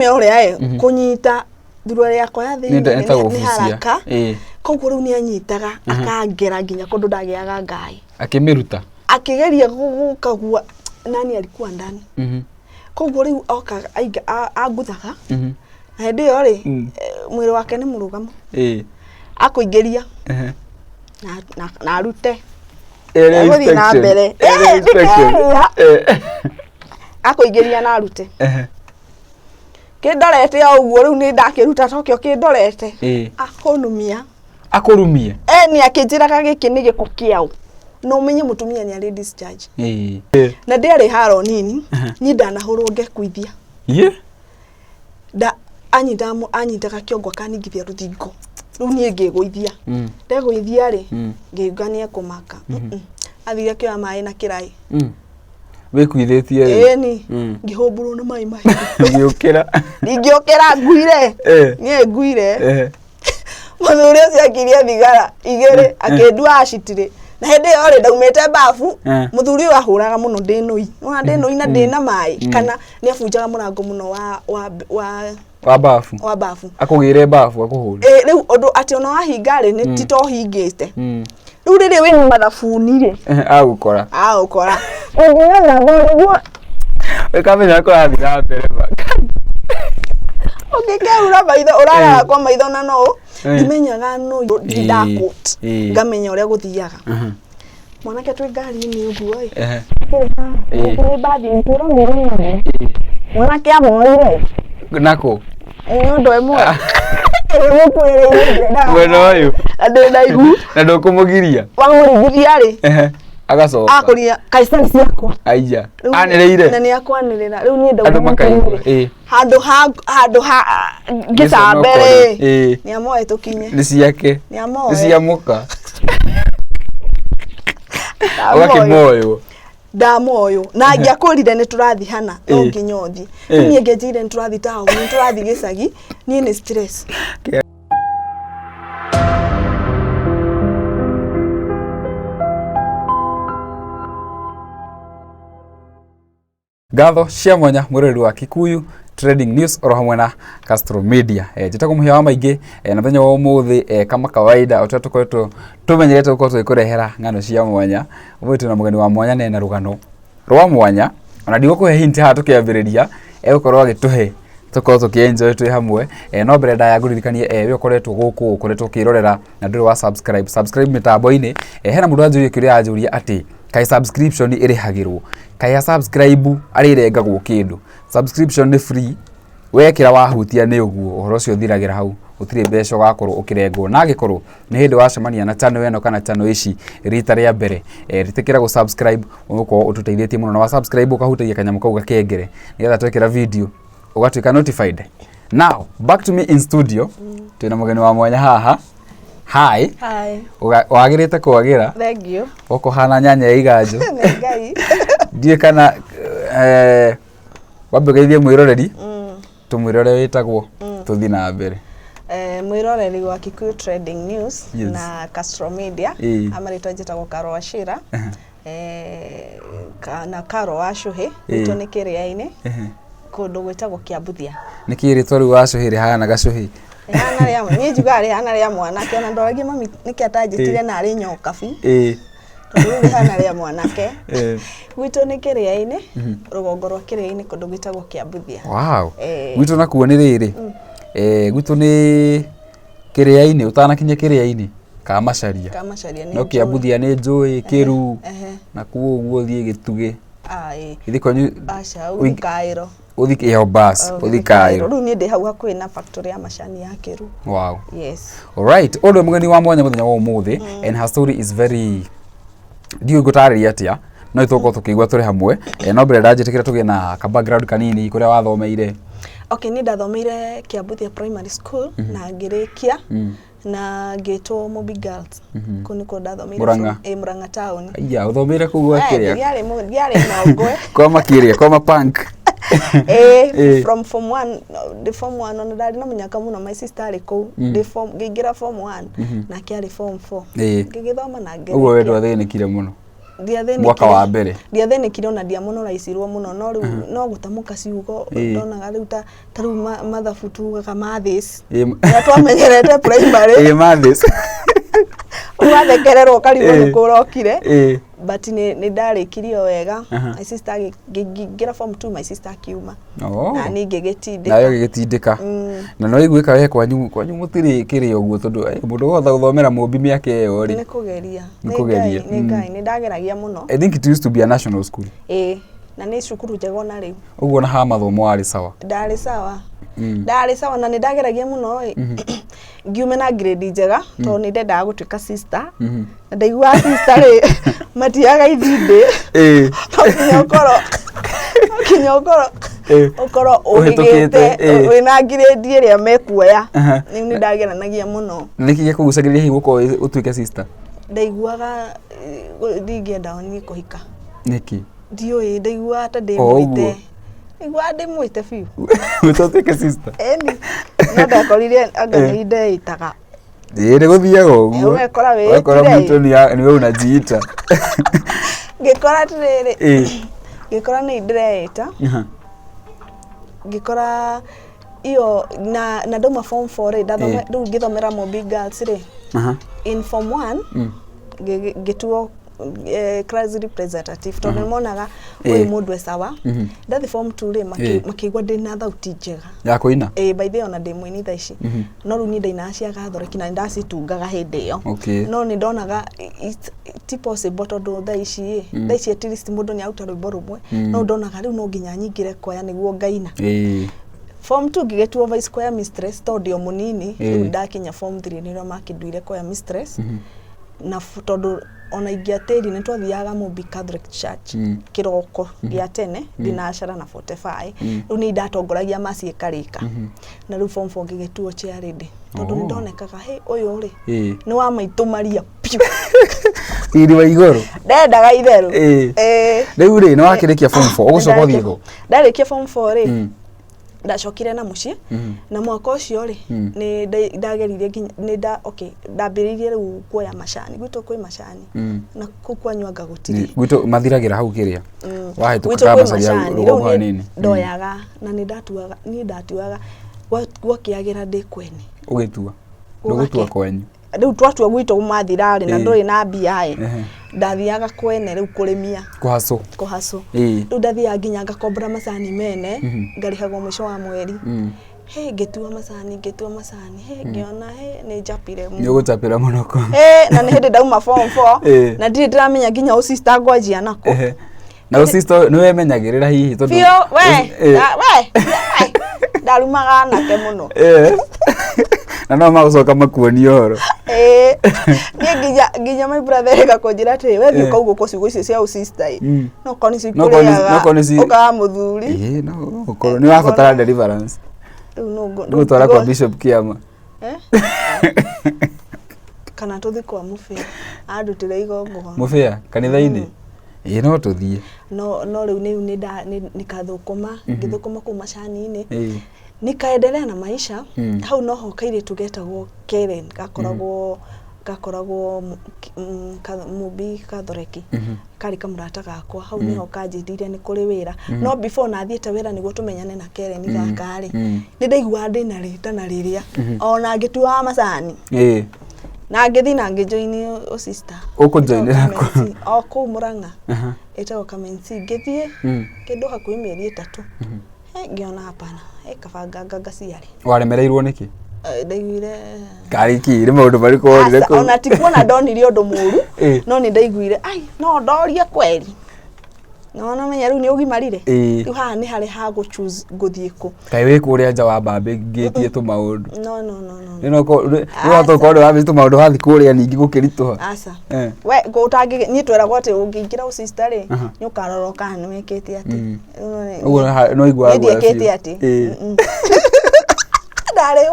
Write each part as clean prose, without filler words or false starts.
Ore kunyita thurua yakwa ya thiini ni haraka koguo riu ni anyitaga akangera nginya kundu ndagiaga ngai akimiruta akigeria gukagua nani alikuwa ndani koguo riu oka aguthaga na hindi yo ri mwiri wake ni murugamu akuingeria na arute guthi na mbere akuingeria na arute kindorete uguo riu ni ndakiruta tokyo kindorete akurumia ni akinjiraga giki ni giko kiau no umenye mutumia ni ari discharge na ndari haro nini ni ndanahurwo ngekuithia da anyitaga kiongo kaningithia ruthingo riu ni ngiguithia ndeguithia ri ngigania kumaka athire kioya mai na kirai wikuithitie ni ngihumburwo na mai ngiukira nguire nie nguire muthuri ucio akiria thigara igiri akendua acitire na hindi yo ri ndaumite bafu muthuri uyu ahuraga muno ndinui na ndina mai kana ni abunjaga murango muno wa bafu akugire bafu akuhura riu undu ati ona wahinga ri ni tito hingite riu riri wina mathabuni ri agukora ngiona ngoriguo wekamenya ko athira mbere ukikeura maitho urara kwa maitho na no imenyaga no ndakut ngamenya uria guthiaga mwanake twi ngari ni uguo ni bathi nturo mirimo mwanake amoire nako ndo emwe bueno uyu ndaigu na ndukumugiria wamurigiria ri agacoka akuria kaisani ciakwa aija anireire na ni akwanirira riu ni andu makaigua handu gicambere ni amoe tukinye ni ciake ni amoe ni ciamuka agakimoyo ndamoyo na ngiakurire ni turathi hana no nginyothi ni ngejire ni turathi tawo ni turathi gicagi ni ni stress Gatho cia mwanya mureri wa Kikuyu Trading News oro hamwe na Castro Media jitako muhia wa maingi na thenya wa umuthi kama kawaida utatukoretwo tumenyerete uko twikurehera ngano cia mwanya umwitu na mugeni wa mwanya na rugano rwa mwanya ona ndigo kuhe hint ha tukiambiriria egukorwo agituhe tuko tukienjoy twi hamwe no mbere nda ya guririkanie we ukoretwo guku ukoretwo kirorera na nduri wa subscribe mitambo-ini hena mundu anjurie kiria anjuria ati kai subscription irihagirwo kai subscribe ari rengagwo kindu subscription ni free wekira wahutia ni uguo uhoro ucio thiragira hau utire mbeca gakorwo ukirengwo na gikorwo ni hindi wacemania na channel eno kana channel ici rita ria mbere ritikira go subscribe uko ututeithietie muno na wa subscribe ukahutagia kanyamu kau gakengere nigetha twekira video ugatuika notified. Now back to me in studio twina mugeni wa mwanya haha. Hi. Wagirite kwagira. Thank you. Oko hana nyanya ya iganjo. Ngai. Die kana wabegeithie mwiroreri. Tumwirore witagwo tuthi na mbere. Mwiroreri wa Kikuyu Trading News na Castro Media amaritwa njitagwo Karo Wachira. Na Karo Wachuhi ito ni kiria-ini kundu gwitagwo Kiambuthia. Ni kiritwa riu Wachuhi hana gacuhi. Hana ria ni njugari hana ria mwanake ona ndoragia mami niki atanjitire na ari nyoka fi riu hana ria mwanake gwitu ni kiria-ini rugongo rwa kiria-ini kundu gwitagwo Kiambuthia. Wow. Gwitu nakuo ni riri gwitu ni kiria-ini utanakinya kiria-ini ka macaria ni no Kiambuthia ni njui kiru na kuo uguo thie gituge ithiko acha uthikairo uthikio bus uthikairo riu ni ndi hau hakuhi na factory ya macani ya kiru. Wow. Yes. All right. Ondo mugeni wa mwanya muthenya wa umuthi and her story is very dio gutariria atia no itoko tukigwa turi hamwe no mbere ndajitikira tugie na ka background kanini kuria wathomeire. Okay, ni ndathomeire Kiambuthia Primary School na ngirikia na ngitwo Mobi Girls kuni ko ndathomeire Murang'a town. Ya uthomeire kugwa kiria yari mogwe kwa makiria kwa mapunk from form 1 the form 1 ona ndari no munyaka muno my sister ari ku the form ngigira form 1 na kiari form 4 ngigithoma na ngiri ugo wedo athinikire muno mwaka wa mbere ndiathĩnĩkire ona ndiamũnoraicirwo mũno no rĩu no gũtamuka ciugo ndonaga rĩu ta rĩu mathabu tugaga mathis ya twamenyerete primary mathis wathekererwo karigwo nĩ kũrokire but nĩ ndarĩkirio wega my sister ngĩingĩra form 2 my sister akiuma na niĩ ngĩgĩtindĩka nayo gĩgĩtindĩka na no igwĩka we kwanyu mũtirĩ kĩrĩ ũguo tondũ mũndũ wothe gũthomera mũmbi mĩaka ĩyo rĩ nĩ kũgeria nĩ ngai nĩ ndageragia mũno. I think it used to be a national school na nĩ cukuru njega na rĩu ũguo na ha mathomo arĩ sawa ndarĩ sawa na nĩ ndageragia mũno ngiume na grade njega tondũ nĩ ndendaga gũtuĩka sister na ndaigua sister rĩ matiaga ithindĩ kinya ũkorwo ũhĩgĩte wĩna grade ĩrĩa mekuoya nĩ ndageranagia mũno. Nĩkĩ gĩkũgucagĩrĩria hihi gũkorwo ũtuĩke sister? Ndaiguaga ndingĩenda niĩ kũhika. Nĩkĩ? Ndiũĩ ndaigua ta ndĩmwĩte igua ndĩmwĩte biũ ũtuĩke sister? Eni no ndakorire anga nĩ ndeĩtaga nĩ gũthiaga ũguo wekora mtu nĩ we unajiita ngĩkora atĩrĩrĩ ngĩkora nĩ ndĩreĩta ngĩkora iyo na ndauma form 4 rĩ ndathoma rĩu ngĩthomera Mobi Girls rĩ in form 1 ngĩtuo class representative tondũ monaga ũyũ mũndũ sawa ndathi form 2 rĩ makĩigua ndĩna thauti njega ya kũina by the way ona ndĩ mũini thaa ici no rĩu niĩ ndaina cia gathoreki na ndacitungaga hĩndĩ ĩyo no nĩ ndonaga ti possible tondũ thaa ici at least mũndũ nĩ aruta rwĩmbo rũmwe no ndonaga rĩu no nginya nyingĩre kwaya nĩguo ngaina form 2 ngĩgĩtuo vice choir mistress tondũ mũnini rĩu ndakinya form 3 nĩrĩo makĩnduire choir mistress na tondũ ona ingĩatĩri nĩ twathiaga Mobi Catholic Church kĩroko gĩa tene ndinacara na 45 rĩu nĩ ndatongoragia maciĩ karĩka na rĩu form 4 ngĩgĩtuo charity tondũ nĩ ndonekaga ũyũ rĩ nĩ wa maitũ Maria piu iri wa igũrũ ndendaga itherũ rĩu rĩ nĩ wakĩrĩkia form 4 ũgũcoka ũthiĩ thũ? Ndarĩkia form 4 rĩ ndacokire na muciĩ na mwaka ũcio rĩ nĩ ndageririe nĩ ndambĩrĩirie rĩu kuoya macani gwitũ kwĩ macani na kũu kwanyuanga gũtirĩ gwitũ mathiragĩra hau kĩrĩa wahĩtũkaga macaria rũgongo hanini ndoyaga na nĩ ndatuaga gwakĩagĩra ndĩ kwene ũgĩtua ndũgũtua kwanyu rĩu twatua gwitũ mathirarĩ na ndũrĩ na mbia ndathiaga kwene rĩu kũrĩmia kũhacũ rĩu ndathiaga nginya ngakombora macani mene ngarĩhagwo mũico wa mweri ngĩtua macani ngĩona nĩ njapire mũno nĩ ũgũchapĩra mũno ko na nĩ hĩndĩ ndauma form 4 na ndirĩ ndĩramenya nginya ũsister ngwanjia nako na ũsister nĩ wemenyagĩrĩra hihi tondũ we ndarumaga anake mũno na no magũcoka makuonia ũhoro niĩ nginya my brother gakũnjĩra atĩ we thiĩ ũkauga ũko ciugo icio cia ũsister no korwo nĩ cikũrĩaga ũkaga mũthuri no ũkorwo nĩ wabatara deliverance ndũgũtwara kwa Bishop Kiama kana tũthi kwa mũbĩa andutĩra igongona mũbĩa kanitha-inĩ no tũthiĩ no rĩu nĩ kathũkũma ngĩthũkũma kũu macani-inĩ nikaendelea na maisha hau noho kairĩtu getagwo Karen gakoragwo Mobi Catholic kari kamũrata gakwa hau niho kanjĩrire nĩ kũrĩ wĩra no before nathiĩte wĩra nĩguo tũmenyane na Karen gaka rĩ nĩ ndaigua ndĩna rĩtana rĩrĩa ona ngĩtua macani na ngĩthi na ngĩjoini sister ũkũjoinĩra kũu Mũrang'a ĩtagwo Kamensi ngĩthiĩ kĩndũ hakuhĩ mĩeri 3 ngĩona hapana kabanga ngaciarĩ waremereirwo nĩkĩ? Ndaiguire kariki rĩ maũndũ marĩkũ wonire kũu ona tikuona ndonire ũndũ mũru no nĩ ndaiguire no ndorie kweri no menya rĩu nĩ ũgimarire rĩu haha nĩ harĩ ha gũchoose gũthiĩ kũ kaĩ wĩ kũrĩa nja wa mbambe ngĩtie tũmaũndũ no nĩ watũkorwo wa tũmaũndũ wathi kũrĩa ningĩ gũkĩritũha aca we gũtangĩ niĩ twĩragwo atĩ ũngĩingĩra ũsister rĩ nĩ ũkarora kana nĩ wĩkĩte atĩ ũguo no igua ndĩkĩte atĩ ndarĩ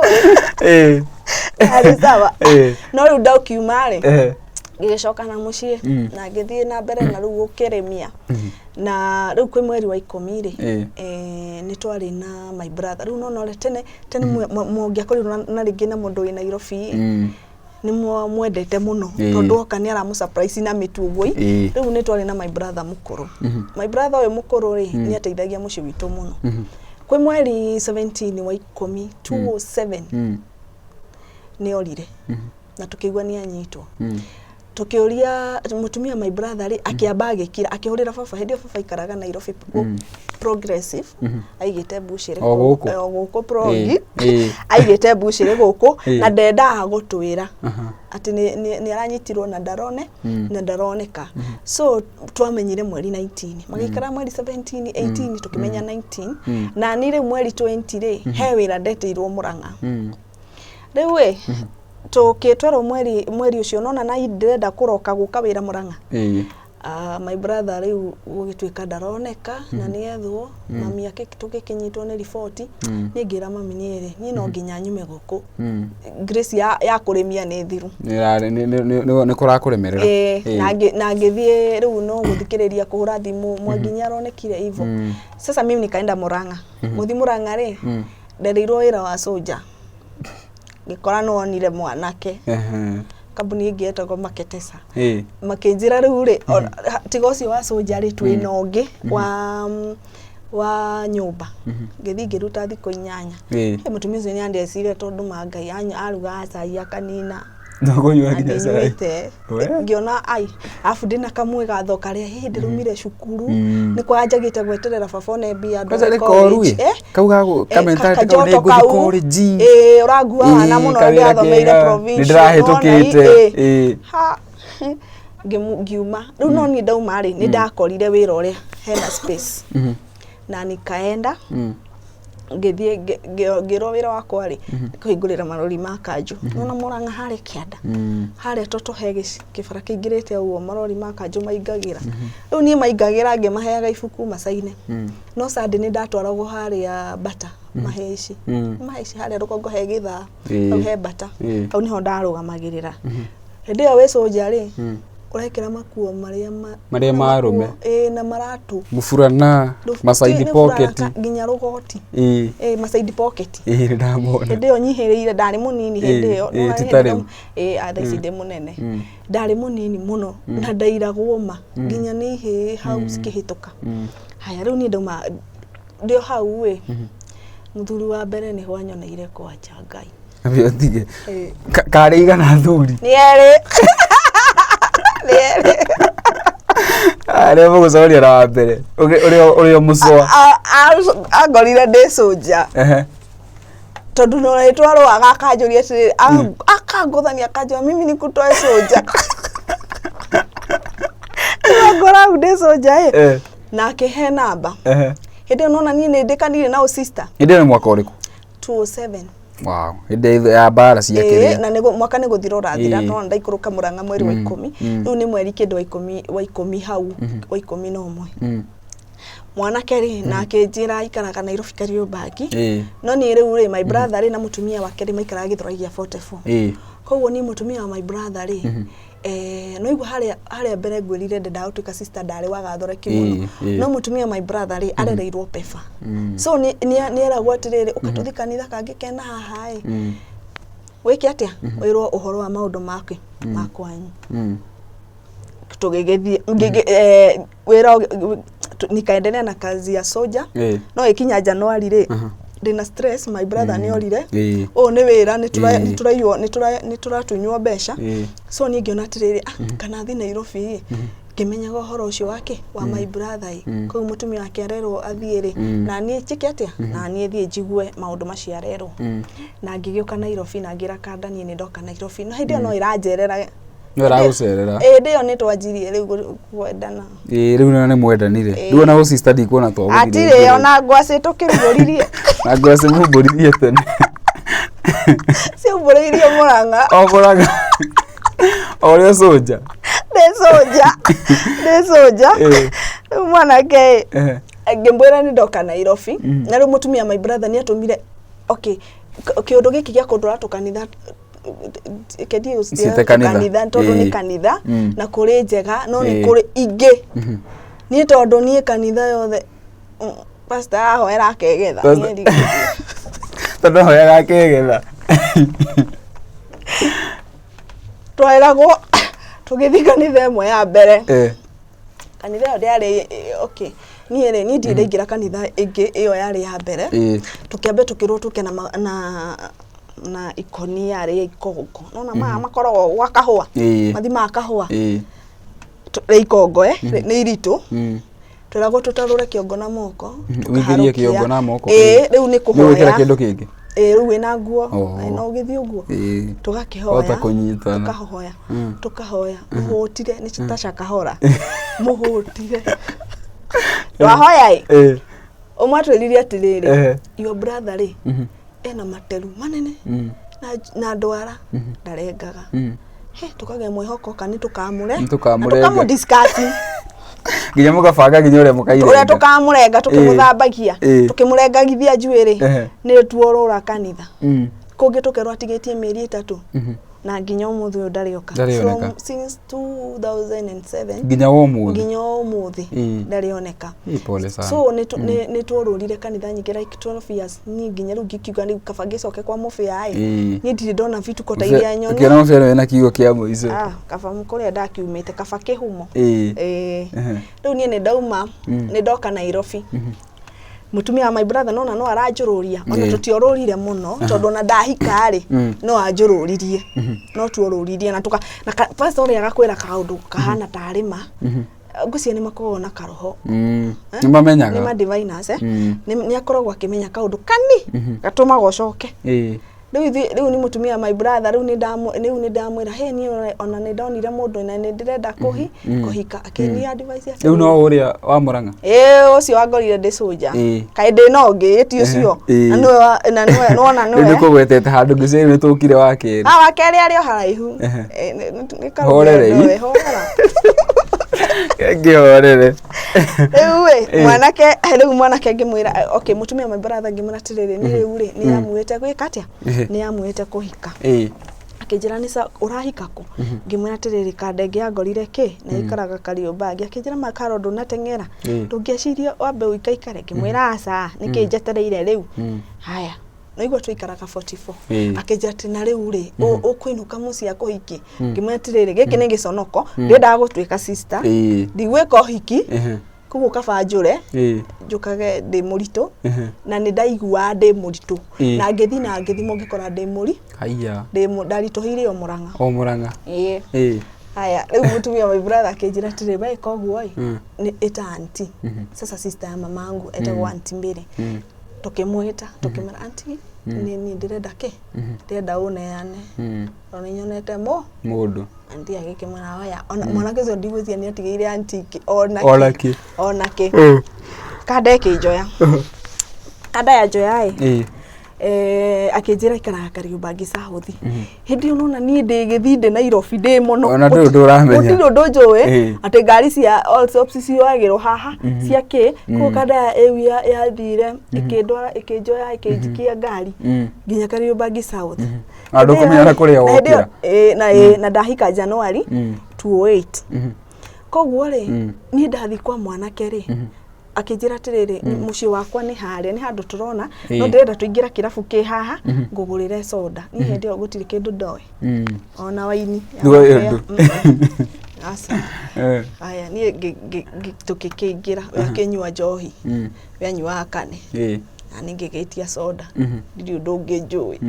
sawa no rĩu ndakiuma rĩ ngĩcoka na muciĩ na ngĩthiĩ na mbere na rĩu gũkĩrĩmia na rĩu kwĩ mweri wa 10 rĩ nĩ twarĩ na my brother rĩu no tene mũngĩakorirwo na rĩngĩ na mũndũ wĩ Nairobi ni mwendete muno tondu oka ni aramu surprise na mitugoi riu ni twari na my brother mukuru my brother we mukuru ri ni ateithagia muci witu muno kwi mweri 17 wa 10 2007 ni orire na tukigwa ni anyitwo tukiuria mutumia my brother ri akiamba agikira akihurira baba hindi baba ikaraga Nairobi progressive aigite bushire guku progi aigite bushire guku na ndenda gutwira ati ni aranyitirwo na ndarone na ndaroneka so twamenyire mweri 19 magikara mweri 17 18 tukimenya 19 na nire mweri 20 ri he wira ndetirwo Murang'a riu tukitwero mweri ucio nona na ndirenda kuroka guka wira Murang'a my brother riu ugitwika ndaroneka na niethwo mami yake tukikinyitwo ni report ni ngira mami niere ni no nginya nyume guku grace ya kurimia ni thiru ni kurakuremerera na ngithie riu no guthikiriria kuhura thimu mwanginya aronekire hivyo sasa mimi nikaenda Murang'a muthi Murang'a ri nderirwo wira wa soldier ngikora no onire mwanake kabuni ingietagwo Maketesa makinjira riu ri tiga ucio wa soldier ri twina ungi wa nyumba ngithi ngiruta thiko 8 mutumia ucio ni andecire tondu mangai aruga acai akanina Nagonywa nginya sai. Ngiona ai afu ndina kamwe gatho karia ndirumire cukuru ni kwanjagite gweterera baba ne bia ndo college kauga kamentari ka ne go college uragua na muno ndia thomeire provincial nidirahitukite ha ngiuma riu no ni ndauma ri ni ndakorire wira uria hena space na nikaenda ngithie ngiro wira wakwa ri kuhingurira marori ma kanju nona Murang'a hari kianda hari toto hegisi kibara kingirite uo marori ma kanju maigagira riu ni maigagira ngimaheaga ibuku masaine no sadi ni ndatwaragwo hari ya bata maheci hari rukongo hegitha au he bata au niho ndarugamagirira hindi yo we soldier ri urekera makuo maria marume na maratu mufurana masaidi pocket nginya rugoti masaidi pocket ndamona hindi yo nyihirire ndari munini hindi yo titare athaicide munene ndari munini muno na ndairagwo ma nginya ni hau skihituka haya riu ni ndauma ndio hau we muthuri wa mbere ni hwanyoneire kwa Ngai abio tige kare igana thuri ni ere Leo gucoria ra mbere uri muswa agorire ndi soldier tondu no retwaro agakanjuria ati akanguthania akanjua mimi nikutoe soldier ngora ndi soldier na kehe namba hindi nona ni ndikanire na sister hindi ni mwaka uriku 2007 Wow, ide ya bara ciakiria na nego mwaka nego thiro rathira no ndaikuruka Murang'a mweri wa 10 riu ni mweri kindu wa 10 hau wa 11 mwana keri na akinjira ikaraga Nairobi Kariobangi no ni riu ri my brother ri na mutumia wake ri maikaraga Githuragia 44 koguo ni mutumia wa my brother ri no igwa haria mbere ngwirire ndenda utuika sister ndari wagathoreki muno no mutumia my brother ri arereirwo pefa so ni eragwo atiriri ukatuthi kanitha kangi kena haha wiki atia wirwo uhoro wa maundu make makwanyu tugigethie wira nikaendelea na kazi ya soldier no ikinya Januari ri ndina stress my brother ni orire ni wira ni turatunywa besha so ni ngiona atiriri kana thi Nairobi ngimenyaga uhoro ucio wake wa my brother kwa mutumia wake arerwo athiire na nie chike atia na nie thie jigue maundu maciarerwo na ngigiuka Nairobi na ngira kanda nie ndoka Nairobi no hindi no irajerera Nora ucerera ndio ni twajirie riu kwendana riu na mwendanire ndio na sister ndi kuona to atire ona ngwaci tukiruguririe na ngwaci mburirie tene si mburirie Murang'a Orio soldier de soldier mwanake ngembwera ni ndoka Nairobi na riu mutumia my brother ni atumire okay kiundu giki gia kundura tukanitha kedio usia kanitha tondu ni kanitha na kuri njega no ni kuri ingi ni tondu ni kanitha yothe pastor ahoera akegetha tondu ahoera akegetha twairagwo tugithii kanitha imwe ya mbere kanitha yo yari okay ni ndire ingira kanitha ingi iyo yari ya mbere tukiambe tukirwo tuke na ikoni yari ikongo nona makoragwo gwa kahua mathima kahua ikongo ni iritu twiragwo tutarure kiongo na moko wigirie kiongo na moko riu ni kuhoya ni wikira kindu kingi riu wina nguo no githi uguo tugakihoya ota kunyitana tukahoya muhutire ni tasha kahora muhutire twahoya umwe twiririe atiriri your brother ri ena materu manene na ndwara ndarengaga tukage mwihoko kani tukamudiscuss ginya mugabanga ginya ure mukaire ure tukamurenga tukimuthambagia tukimurengagithia njuiri ni tuorora kanitha kungi tukerwa atigetie mieri 3 na ginya umuthi ndarioka from since 2007 ginya umuthi ndarioneka pole sana so ni tuororire kanitha nyingi like 12 years ni ginya ru gikiuga ni kabangicoke kwa mufia ai ni ndiri ndona vitu kota iria nyoni kira mufia na kiugo kia muico kaba mukoria ndakiumite kaba kihumo riu ni ndauma ni ndoka Nairobi mutumia my brother nona no aranjururia ona tutiororire muno tondu na ndahika ri no anjururirie no tuororirie na pastor ya gakwira kaundu kahana tarima ngucia ni makoragwo na karoho ni mamenyaga ni ma diviners ni akoragwo akimenya kaundu kani gatuma gocoke riu ni mutumia my brother riu ni ndamwira he ni ona ni ndonire mundu na ni ndirenda kuhika akini advice ya riu no uria wa Murang'a ucio wangorire ndi soja kai ndi no ngi ti ucio na niwe nona ni kugwetete handu ngiciri ni tukire wa keri wa keri ari o haraihu ni horere ngihorere riu mwanake ngimwira okay mutumia my brother ngimwira tiriri ni riu ri ni amuite gwika atia ni amuite kuhika akijira ni urahika ku ngimwira tiriri kandenge angorire ki na ikaraga Kariombangi akijira makaro ndunatengera ndungieciria wambe uikaikare ngimwira aca nikinjetereire riu haya noigwa tuikaraga 44 akijira tina riu ri ukwinuka mucia kuhiki ngimwetiriri giki ni giconoko ndenda gutwika sister ndigweka uhiki kugu kabanjure njukage ndi murito na ni ndaigua ndi murito na ngithi mungikora ndi muri haya ndi ndaritohire o Murang'a haya riu mutumia my brother akijira tire bai koguo ni eta auntie sasa sister ya mamangu etagwo auntie Mbere tukimwita tukimara auntie ni ndirenda ke ndirenda uneane ona nyonete mundu auntie agikimara waya ona mwanake zo ndigwithia ni atigeire auntie onake kada kijoya kada ya joya akijira ikara Kariombangi South hindi unona ni ndigithinde Nairobi ndi muno ona nduramenya ndiro ndojoe ati ngari cia all stops ciogagirwo haha cia ki ko kada ewia yathire ikindwara ikijoya ikijikia ngari nginya Kariombangi South andu kumenyana kuria wokira na ndahika January 28 koguo ri ni ndathi kwa mwanake ri akijira tiriri muci wakwa ni haria ni handu turona no ndirenda tuingira kirabu ki haha ngugurire soda ni hindi gutiri kindu ndoe ona waini asa aya ni tukikingira yakinywa njohi yanywa kane na ningigetia soda ndi undu ngijui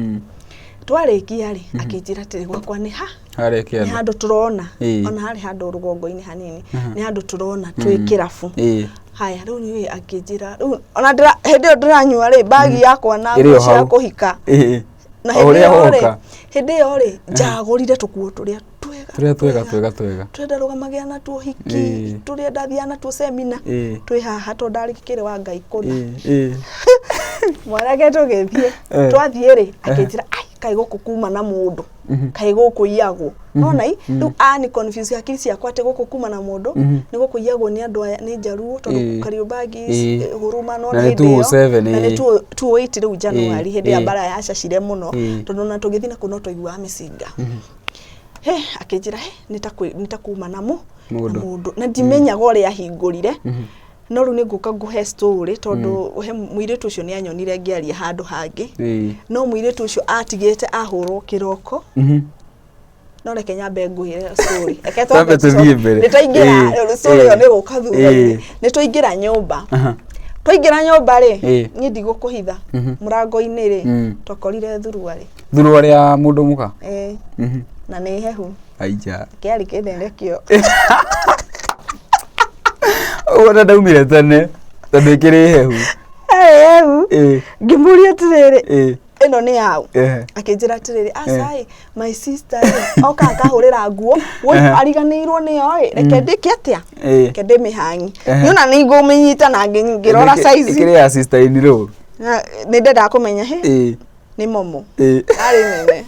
twarikia ri akijira tiri gwakwa ni haria ni handu turona ona hari handu rugongo-ini hanini ni handu turona twi kirabu haya riu ni akijira riu ona ndira hindi ndiranyua ri bagi yakwa na nguo ya kuhika na hindi yo ri njagurire tukuo turia twega twenda rugamagia na tuo hiki turia ndathia na tuo semina twi haha to ndarikire wa Ngai kuna mwanake tugithie twathie ri akijira kai guku kuma na mundu kai guku iagwo nona riu ani confuse akiri ciakwa ati guku kuma na mundu ni guku iagwo ni andu aya ni Jaruo tondu Kariombangi Huruma no ni ndio na ni 28 riu January hindi ya bara ya cacire muno tondu na tugithina kuno toigua misinga akijira nitakuma na mundu na ndimenyaga uria ahingurire no ru niguka nguhe story tondu he muiritu ucio ni anyonire ngiaria handu hangi no muiritu ucio atigite ahurwo kiroko no reke nyambe nguhire story reke nitaingira story yo ni guka thutha ni tuingira nyumba twaingira nyumba ri ni ndigukuhitha murango-ini ri tokorire thurua ya mundu muka na ni hehu aija kiari kithende kio ona ndaumire tene tondu ikiri hehu ngimuria tiriri ino ni yao akinjira atiriri acai my sister oka akahurira nguo woi ariganirwo ni yo reke ndike atia reke ndimihangi niona ni nguminyita na ngirora size ikiri ya sister ini ro ni ndenda kumenya ni momo ari nene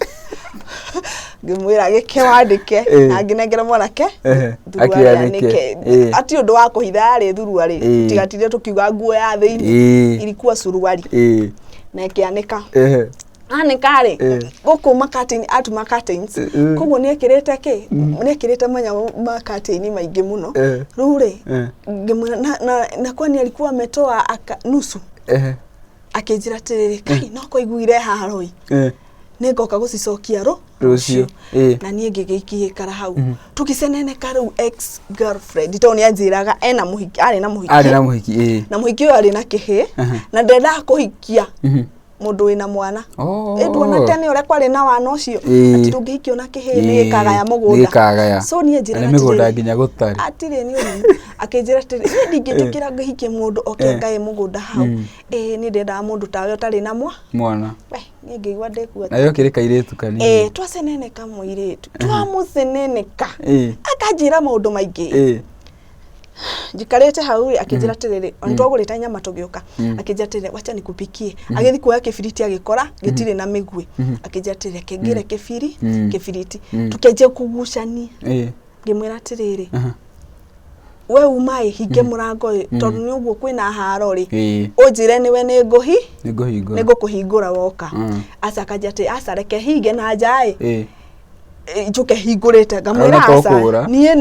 ngimwira gike wandike na nginengera mwanake akiandike ati undu wa kuhitha ari thurua ri tigatire tukiuga nguo ya thiini ilikuwa suruali na ikianika anika ri guku marketing atu marketings koguo ni ekirete ki ni ekirete manya marketing maingi muno ruri ngimwira na kwani alikuwa ametoa nusu akinjira tiriri kai no koiguire haroi ningoka gucicokia rucio na nie ngigikihikara hau tukiceneneka riu ex girlfriend to ni anjiraga ena muhiki ari na muhiki na muhiki uyu ari na kihi na ndenda kuhikia mundu wina mwana ndwona tene ure kwari na wana ucio ati ndungihikio na kihi ni kagaya mugunda so ni njira na migunda nginya gutari atire ni uri akinjira tiri ndingitikira ngihike mundu okengae mugunda hau ni ndenda mundu tawe utari na mwana ni ngigwa ndekua na yo kiri kairetu kani twaceneneka muiretu twamuceneneka akanjira maundu maingi jikarete hau akinjira tiriri ontwagurita nyama tugiuka akinjira tiriri wacha nikupikie agithi kuoya kibiriti agikora gitire na migwi akinjira tiriri kengire kibiriti tukenje kugucania ngimwira tiriri we umai hinge murango tondu ni uguo kwina haro ri unjire niwe ni ngukuhingura woka aca akanjira ati aca reke hinge na njai njuke hingurite ngamwira aca nie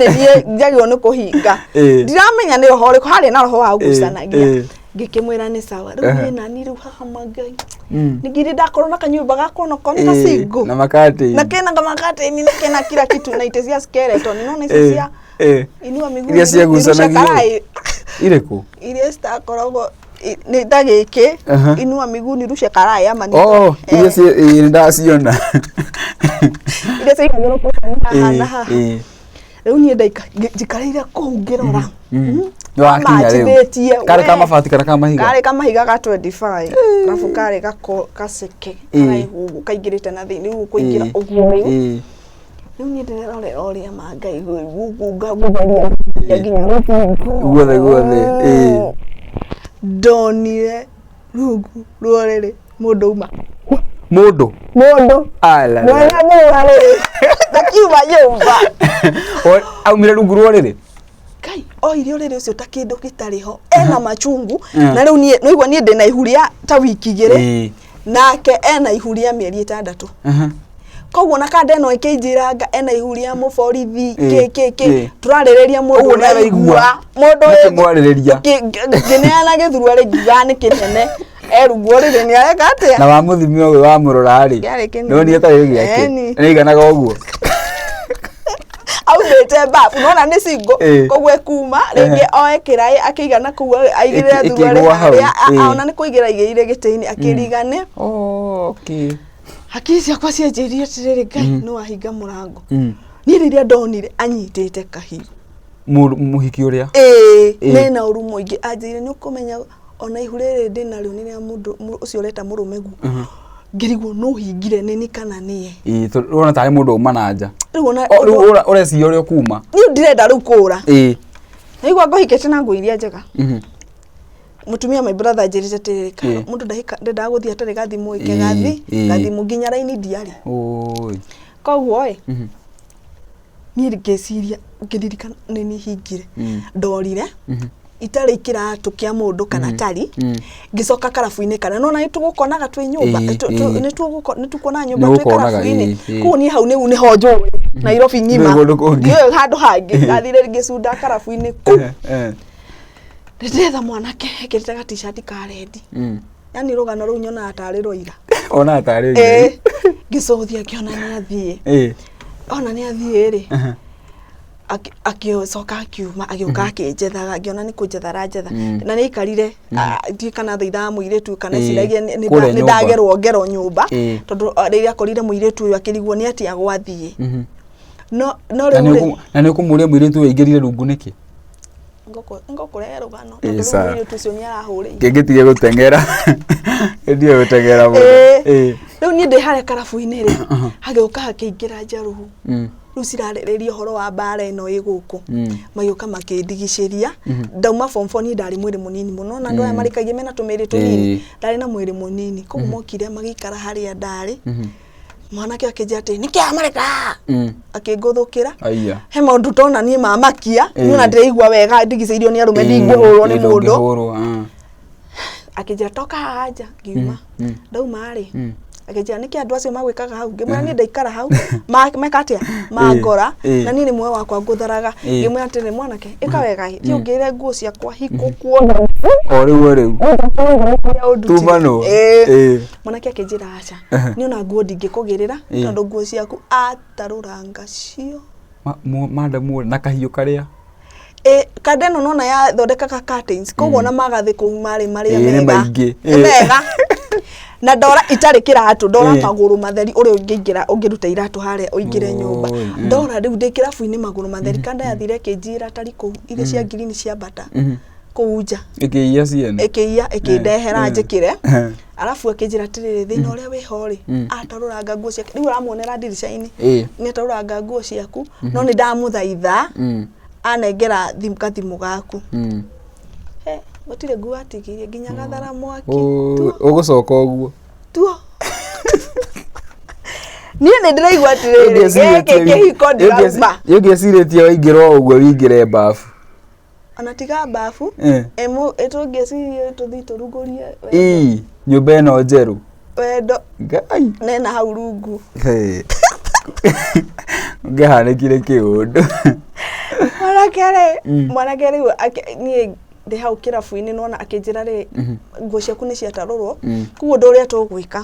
njagirwo ni kuhinga ndiramenya ni roho riku hari na roho wa gucanagia ngikimwira ni sawa riu na ni riu haha magai nigiri ndakorwo na kanyumba gako no koni gacingu na makate na kena makate ni kena kila kitu na ite skeleton no ni cia inua miguu iria cia gucanagia iriku iria stakoragwo ni ndagiki inua miguu ni rushe karai ama ni iria ndaciona iria cia ngoro kwa haha riu ni ndaika jikarira kuhungirora wakinya riu kare kama mabati kana kama mahiga ga 25 rafu kare gaseke karaihu kaingirite na thini riu kuingira uguo riu ni ndirore oria mangai gugunga gubaria nginya guothe donire rungu rorere mundu ala mwana mwarere takiuma nyumba aumire rungu rorere kai irio rere ucio ta kindu kitariho ena machungu na riu nie no igwa nie ndina ihuria ta wiki igire nake ena ihuria mieri 6 koguo na kanda eno ikinjiranga ena ihuria muborithi keke turarireria mundu na igua mundu mwarireria ngineana githurua rigiga ni kinene erugwo rire ni areka atia na wa muthimi uyu wa murora ri no ni etari giake ni iganaga uguo au bete bafu nona ni single koguo kuma ringi oe kirai akigana ku aigire thurua ri aona ni kuigira igire gitini akirigane okay hakiri ciakwa cianjirie tiriri ngai no ahinga murango ni riria ndonire anyitite kahiu muhiki uria nena uru muingi anjire ni ukumenya ona ihurere ndina riu ni ria mundu ucio ureta murumegu ngirigwo no hingire nini kana nie urona tari mundu umananja urona ureci uria kuma ni ndirenda riu kura na igwa ngohikete na nguiria njega mutumia my brother njirite tirika mundu ndenda guthia tari gathimu ike gathimu nginya raini ndiari koguo ni ngeciria ngiririkana nini hingire ndorire itari kiratu kia mundu kana tari ngicoka karafu-ini kana nona nitugukonaga twi nyumba nitukona nyumba twi karafu-ini ku ni hau ni ho njui Nairobi ngima ngiyo handu hangi gathire ngicunda karafu-ini ku ndetha mwanake ekirite ga t-shirt ka red yani rugano ru nyona atari roira ona atari roira ngicothia kiona ni athie ona nĩ athiĩ rĩ akĩcoka akiuma agĩũka akĩnjethaga ngĩona nĩ kũnjetha aranjetha na nĩ aikarire ndiĩ kana thaitha mũirĩtu kana iciragia nĩ ndagerwo ngero nyũmba tondũ rĩrĩa akorire mũirĩtu ũyũ akĩrigwo nĩ atĩa gwathiĩ no rĩu na nĩ ũkũmũria mũirĩtu ũyũ aingĩrire rungu nĩkĩ ngũkũrehe rũgano tondũ mũirĩtu ũcio nĩ arahũrĩire kĩngĩtige gũteng'era ndio gũteng'era rĩu niĩ ndĩ harĩa karabu-inĩ rĩ hagĩũka hakĩingĩra njaruhu rĩu cirarĩrĩria ũhoro wa mbara ĩno ĩ gũkũ magĩũka makĩndigicĩria ndauma form 4 niĩ ndarĩ mwĩrĩ mũnini mũno na andũ aya marĩkagia mena tũmĩrĩ tũnini ndarĩ na mwĩrĩ mũnini koguo mokire magĩikara harĩa ndarĩ mwanake akĩnjĩra atĩ nĩkĩ amareka akĩngũthũkĩra he maũndũ tona niĩ mamakia nĩona ndĩraigua wega ndigicĩirio nĩ arũme ndigũhũrwo nĩ mũndũ akĩnjĩra toka haha nja ngiuma ndauma rĩ akĩnjĩra nĩkĩ andũ acio magwĩkaga hau ngĩmwĩra niĩ ndaikara hau meka atĩa mangora na niĩ nĩ muoyo wakwa ngũtharaga ngĩmwĩra atĩrĩ mwanake ĩka wega thiĩ ũngĩre nguo ciakwa hiko kuona o rĩu tumano mwanake akĩnjĩra aca nĩona nguo ndingĩkũgĩrĩra tondũ nguo ciaku atarũranga cio madamu na kahiũ karĩa kadeno nona ya thondekaga curtains koguo na magathĩ kũu marĩ mega na ndora itarĩ kĩratũ ndora magũrũ matheri ũrĩa ũngĩingĩra ũngĩruta iratũ harĩa ũingĩre nyũmba ndora rĩu ndĩ kĩrabu-inĩ magũrũ matheri kanda yathire kĩnjira tari kũu iria cia ngirini cia bata kũu nja ĩkĩiya ciene ĩkĩndehera njĩkĩre arabu akĩnjĩra atĩrĩrĩ thĩna ũrĩa wĩho rĩ atarũranga nguo ciaku rĩu ũramuonera ndirica-inĩ nĩ atarũranga nguo ciaku no nĩ ndamũthaitha anengera kathimũ gaku gũtirĩ nguo atigirie nginya gathara mwaki ũgũcoka ũguo tuo niĩ nĩ ndĩraigua atĩrĩrĩ kĩhiko ndĩrauma ũngĩcirĩtie waingĩra ũguo wĩingĩre mbafu ona tiga mbafu tũngĩcirie tũthiĩ tũrugũrie nyũmba ĩno njerũ wendo nena hau rungu ngĩhanĩkire kĩũndũ mwanake rĩu niĩ ndĩ hau kĩrabu-inĩ nona akĩnjĩra rĩ nguo ciaku nĩ ciatarũrwo koguo ũndũ ũrĩa tũgwĩka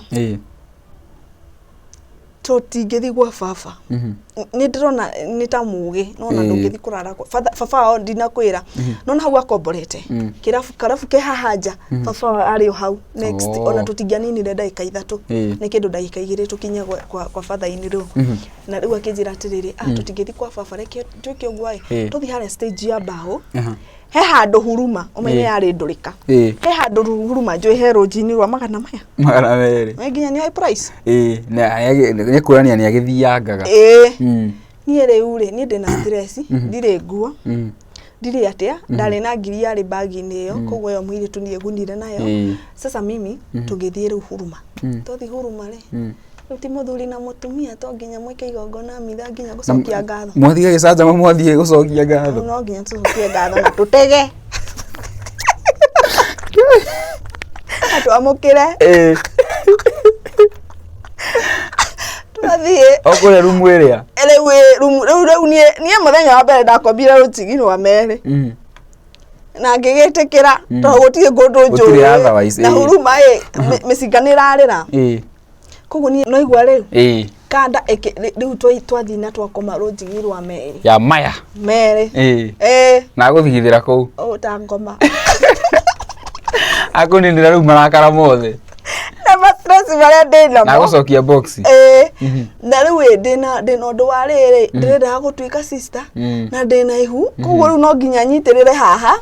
tũtingĩthiĩ gwa baba nĩ ndĩrona nĩ ta mũgĩ nona ndũngĩthiĩ kũrara baba wao ndinakwĩra nona hau akomborete karabu ke haha nja baba arĩ o hau next ona tũtingĩaninire ndagĩka ithatũ nĩ kĩndũ ndagĩka igĩrĩ tũkinye kwa batha-inĩ rĩu na rĩu akĩnjĩra atĩrĩrĩ tũtingĩthiĩ kwa baba reke twĩke ũguo tũthiĩ harĩa stage ya mbaũ he handũ huruma ũmenye yarĩ ndũrĩka he handũ huruma njũĩ he rũnji-inĩ rwa magana merĩ nginya nĩ high price nĩ kuonania nĩ agĩthiangaga niĩ rĩu rĩ niĩ ndĩna stress ndirĩ nguo ndirĩ atĩa ndarĩ na ngiri yarĩ bagi-inĩ ĩyo koguo ĩyo mũirĩtu nĩ egunire nayo sasa mimi tũgĩthiĩ rĩu huruma tũthiĩ huruma rĩ rĩu ti mũthuri na mũtumia to nginya mwĩke igongona mitha nginya gũcokia ngatho mwathiĩ gĩcanjama mwathiĩ gũcokia ngatho no nginya tũcokie ngatho na tũtege atwamũkĩre tũthiĩ okũrĩa rumu ĩrĩa rĩu niĩ mũthenya wa mbere ndakombire rũtigi rwa merĩ na ngĩgĩtĩkĩra tondũ gũtirĩ kũndũ njũĩ na huruma mĩcinga nĩ ĩrarĩra koguo niĩ no igua rĩu kanda rĩu twathiĩ na twakoma rũnjigi rwa merĩ ya maya merĩ na gũthigithĩra kũu ta ngoma akũninĩra rĩu marakara mothe na mastress marĩa ndĩnamo na gũcokia box na rĩu ndĩna ũndũ wa rĩrĩ ndĩrendaga gũtuĩka sister na ndĩna ihu koguo rĩu no nginya nyitĩrĩre haha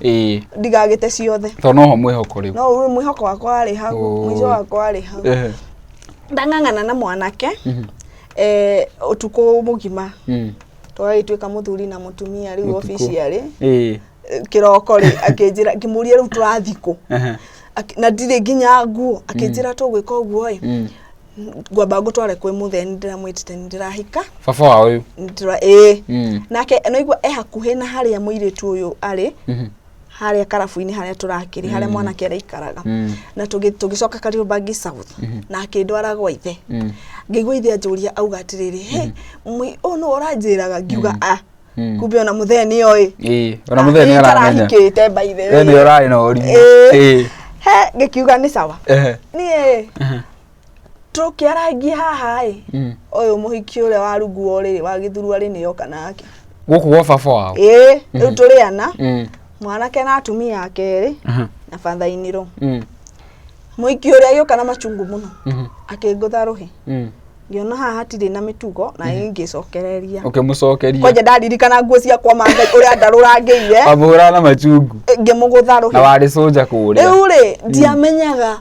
ndigagĩte ciothe tondũ noho mwĩhoko rĩu no mwĩhoko wakwa warĩ hau mũico wakwa warĩ hau ndang'ang'ana na mwanake ũtukũ mũgima twagĩtuĩka mũthuri na mũtumia rĩu officially kĩroko rĩ akĩnjĩra ngĩmũria rĩu tũrathikũ na ndirĩ nginya nguo akĩnjĩra tũgwĩka ũguo ngwamba ngũtware kwĩ mũthee ndĩramwĩtĩte ndĩrahika baba wao ũyũ nake no igua hakuhĩ na harĩa mũirĩtu ũyũ arĩ harĩa karabu-inĩ harĩa tũrakĩrĩ harĩa mwanake araikaraga na tũgĩcoka Kariobangi South na akĩndwara gwa ithe ngĩigua ithe anjũria auga atĩrĩrĩ ũyũ no ũranjĩraga ngiuga kumbe ona mũthee nĩoĩ ona mũthee nĩ aramenya arahikĩte by the way nĩ ũrarĩ na ũrimũ ngĩkiuga nĩ sawa niĩ tukiaragia haha uyu muhiki ule wa rungu ri wa githurua ri niyoka nake guku gwa baba wao riu turiana mwanake na atumia akeri na fathainiro muhiki ule agioka na machungu muno akingutha ruhi ngiona haha hatiri na mitugo na ingicokereria mucokeria kwaje ndaririkana nguo cia kwa mangai uria ndarurangire amuhura na machungu ngimugutha ruhi na wari soja kuria riu ri ndiamenyaga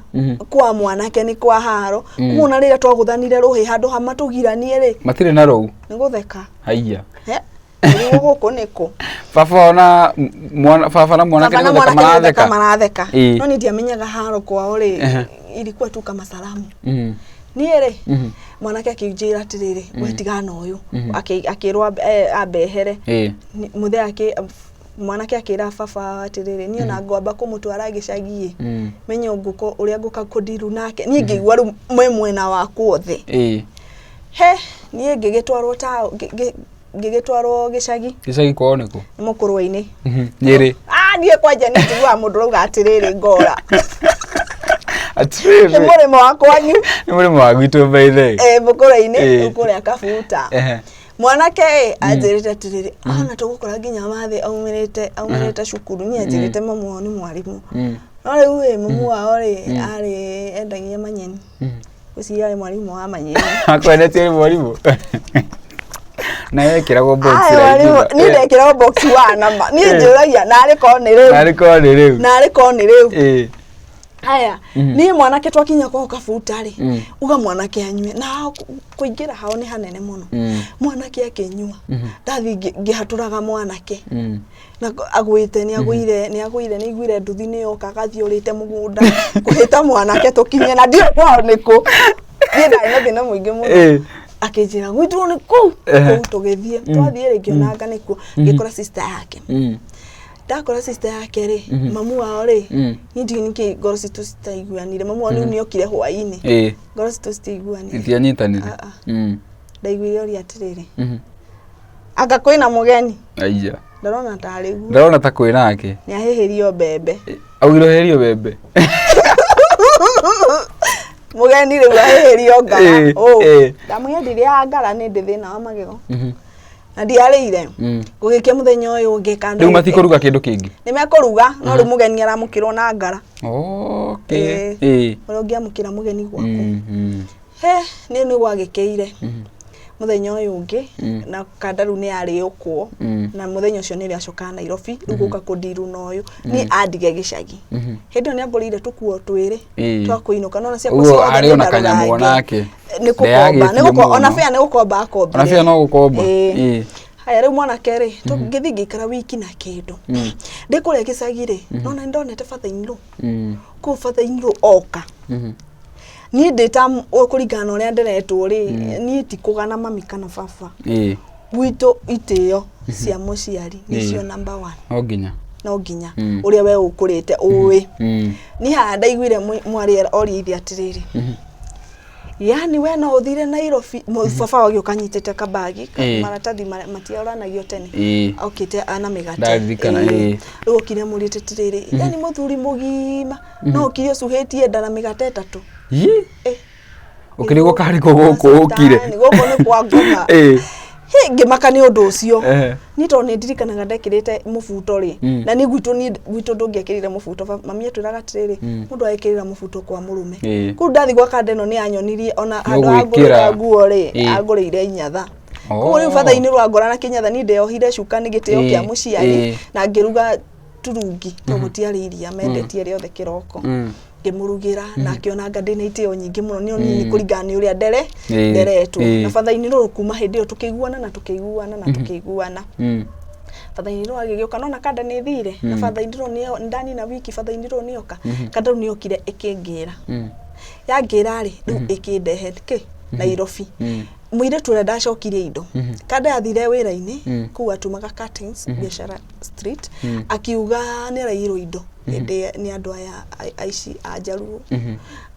kwa mwanake ni kwa haro kuona rira twaguthanire ruhi handu hamatugiranie ri matire na rou nigutheka haiya riu guku niko baba na mwanake nigutheka maratheka no ni ndiamenyaga haro kwao ri ilikuwa tu kama salamu niere mwanake akijira atiriri wetigana uyu akirwa abehere muthe mwanake akira baba atiriri ni ona ngwamba kumutwara gicagie menye nguko uria nguka kudiru nake ni ngigwa ru mwena waku othe he ni ngigitwarwo ta ngigitwarwo gicagi kwao niko ni mukurwa-ini Nyeri nie kwanja ni tigwa mundu rauga atiriri ngora atiriri murimo wakwanyu murimo wagwitu baithe mukura-ini ukuria kabuta mwanake ajirite atiriri ana tugukora nginya mathe aumirite cukuru ni ajirite mamu ni mwarimu no riu mamu wao ri ari endagia manyeni uci ari mwarimu wa manyeni akwenetie mwarimu na yekiragwo box ni ndekiragwo box wa namba ni njuragia nari ko ni riu haya ni mwanake twakinya kwa kabuta ri uga mwanake anywe na kuingira hao ni hanene muno mwanake akenyua ndathi ngihaturaga mwanake na agwite ni igwire nduthi ni yoka gathiurite mugunda kuhita mwanake tukinye na ndio kwao niko ni thina muingi muno akijira gwitu ni ku tugithie twathie rikiona nikuo ngikora sister yake ndakora sister yake ri mamu wao ri nindi niki ngoro citu citaiguanire mamu wao ni okire hwaini ngoro citu citaiguanire itianyitanire ndaiguire ori atiriri anga kwina mugeni aiya ndarona tari gu ndarona ta kwinake ni aheherio bebe augiroherio bebe mugeni riu aheherio ngara ndamwendirie ngara ni ndi thina wa magego na ndiarire gugikia muthenya uyu ngikanda riu matikuruga kindu kingi ni mekuruga no riu mugeni aramukirwo na ngara okay uria ngiamukira mugeni gwaku ni gwagikeire muthenya uyu ungi na kandaru ni ari ukwo na muthenya ucio ni riacoka Nairobi ruguka kudiru na uyu ni andige gicagi hindu ni agurire tukuo twiri twakuinuka nona cia kucio ari ona kanyamu nake ni kukomba ni guko ona fea ni gukomba akomba ona fea no gukomba haya riu mwanake ri tugithi ngikara wiki na kindu ndikuria gicagi ri nona ndonete fathainru ku fathainru oka ni ndeta kuringana uria ndiretwo ri ni tikugana mami kana baba gwitu itio cia muciari nicio number 1 no nginya uria we ukurite uwi ni handa igwire mwari ori atiriri yani we no uthire Nairobi baba wagi ukanyitete kabagi maratathi matiaranagio tene okite ana migate riu okire murite tiriri yani muthuri mugima no kiyo suhetie ndana migate 3 ukirigo kari guku ukire ni guku ni kwa ngoma ngimaka ni undu ucio ni to ni ndirikanaga ndekirite mubuto ri na ni gwitu ndungekirire mubuto mami atwiraga tiriri mundu aikirira mubuto kwa murume ku ndathi gwa kandeno ni anyonirie ona andu agurira nguo ri agurire inyatha ku ri fathaini rwa ngora na kinyatha ni ndeohire cuka ni gitio kia muciari na ngiruga turungi to gutiariria mendetie riothe kiroko ngimurugira na akiona ngandine itio nyingi muno ni onini kuringana uria nderetwo na fathaini ru kuma hindi yo tukiguana fathaini ru agigioka nona kanda ni thire na fathaini ru ni ndani na wiki fathaini ru ni oka kanda ru ni okire ikingira yangira ri ru ikindehe ki Nairobi mwire tule ndacokirie indo kanda yathire wira-ini ku atumaga curtains biashara street akiuga ni rairo indo ni andu aya aici ajaruo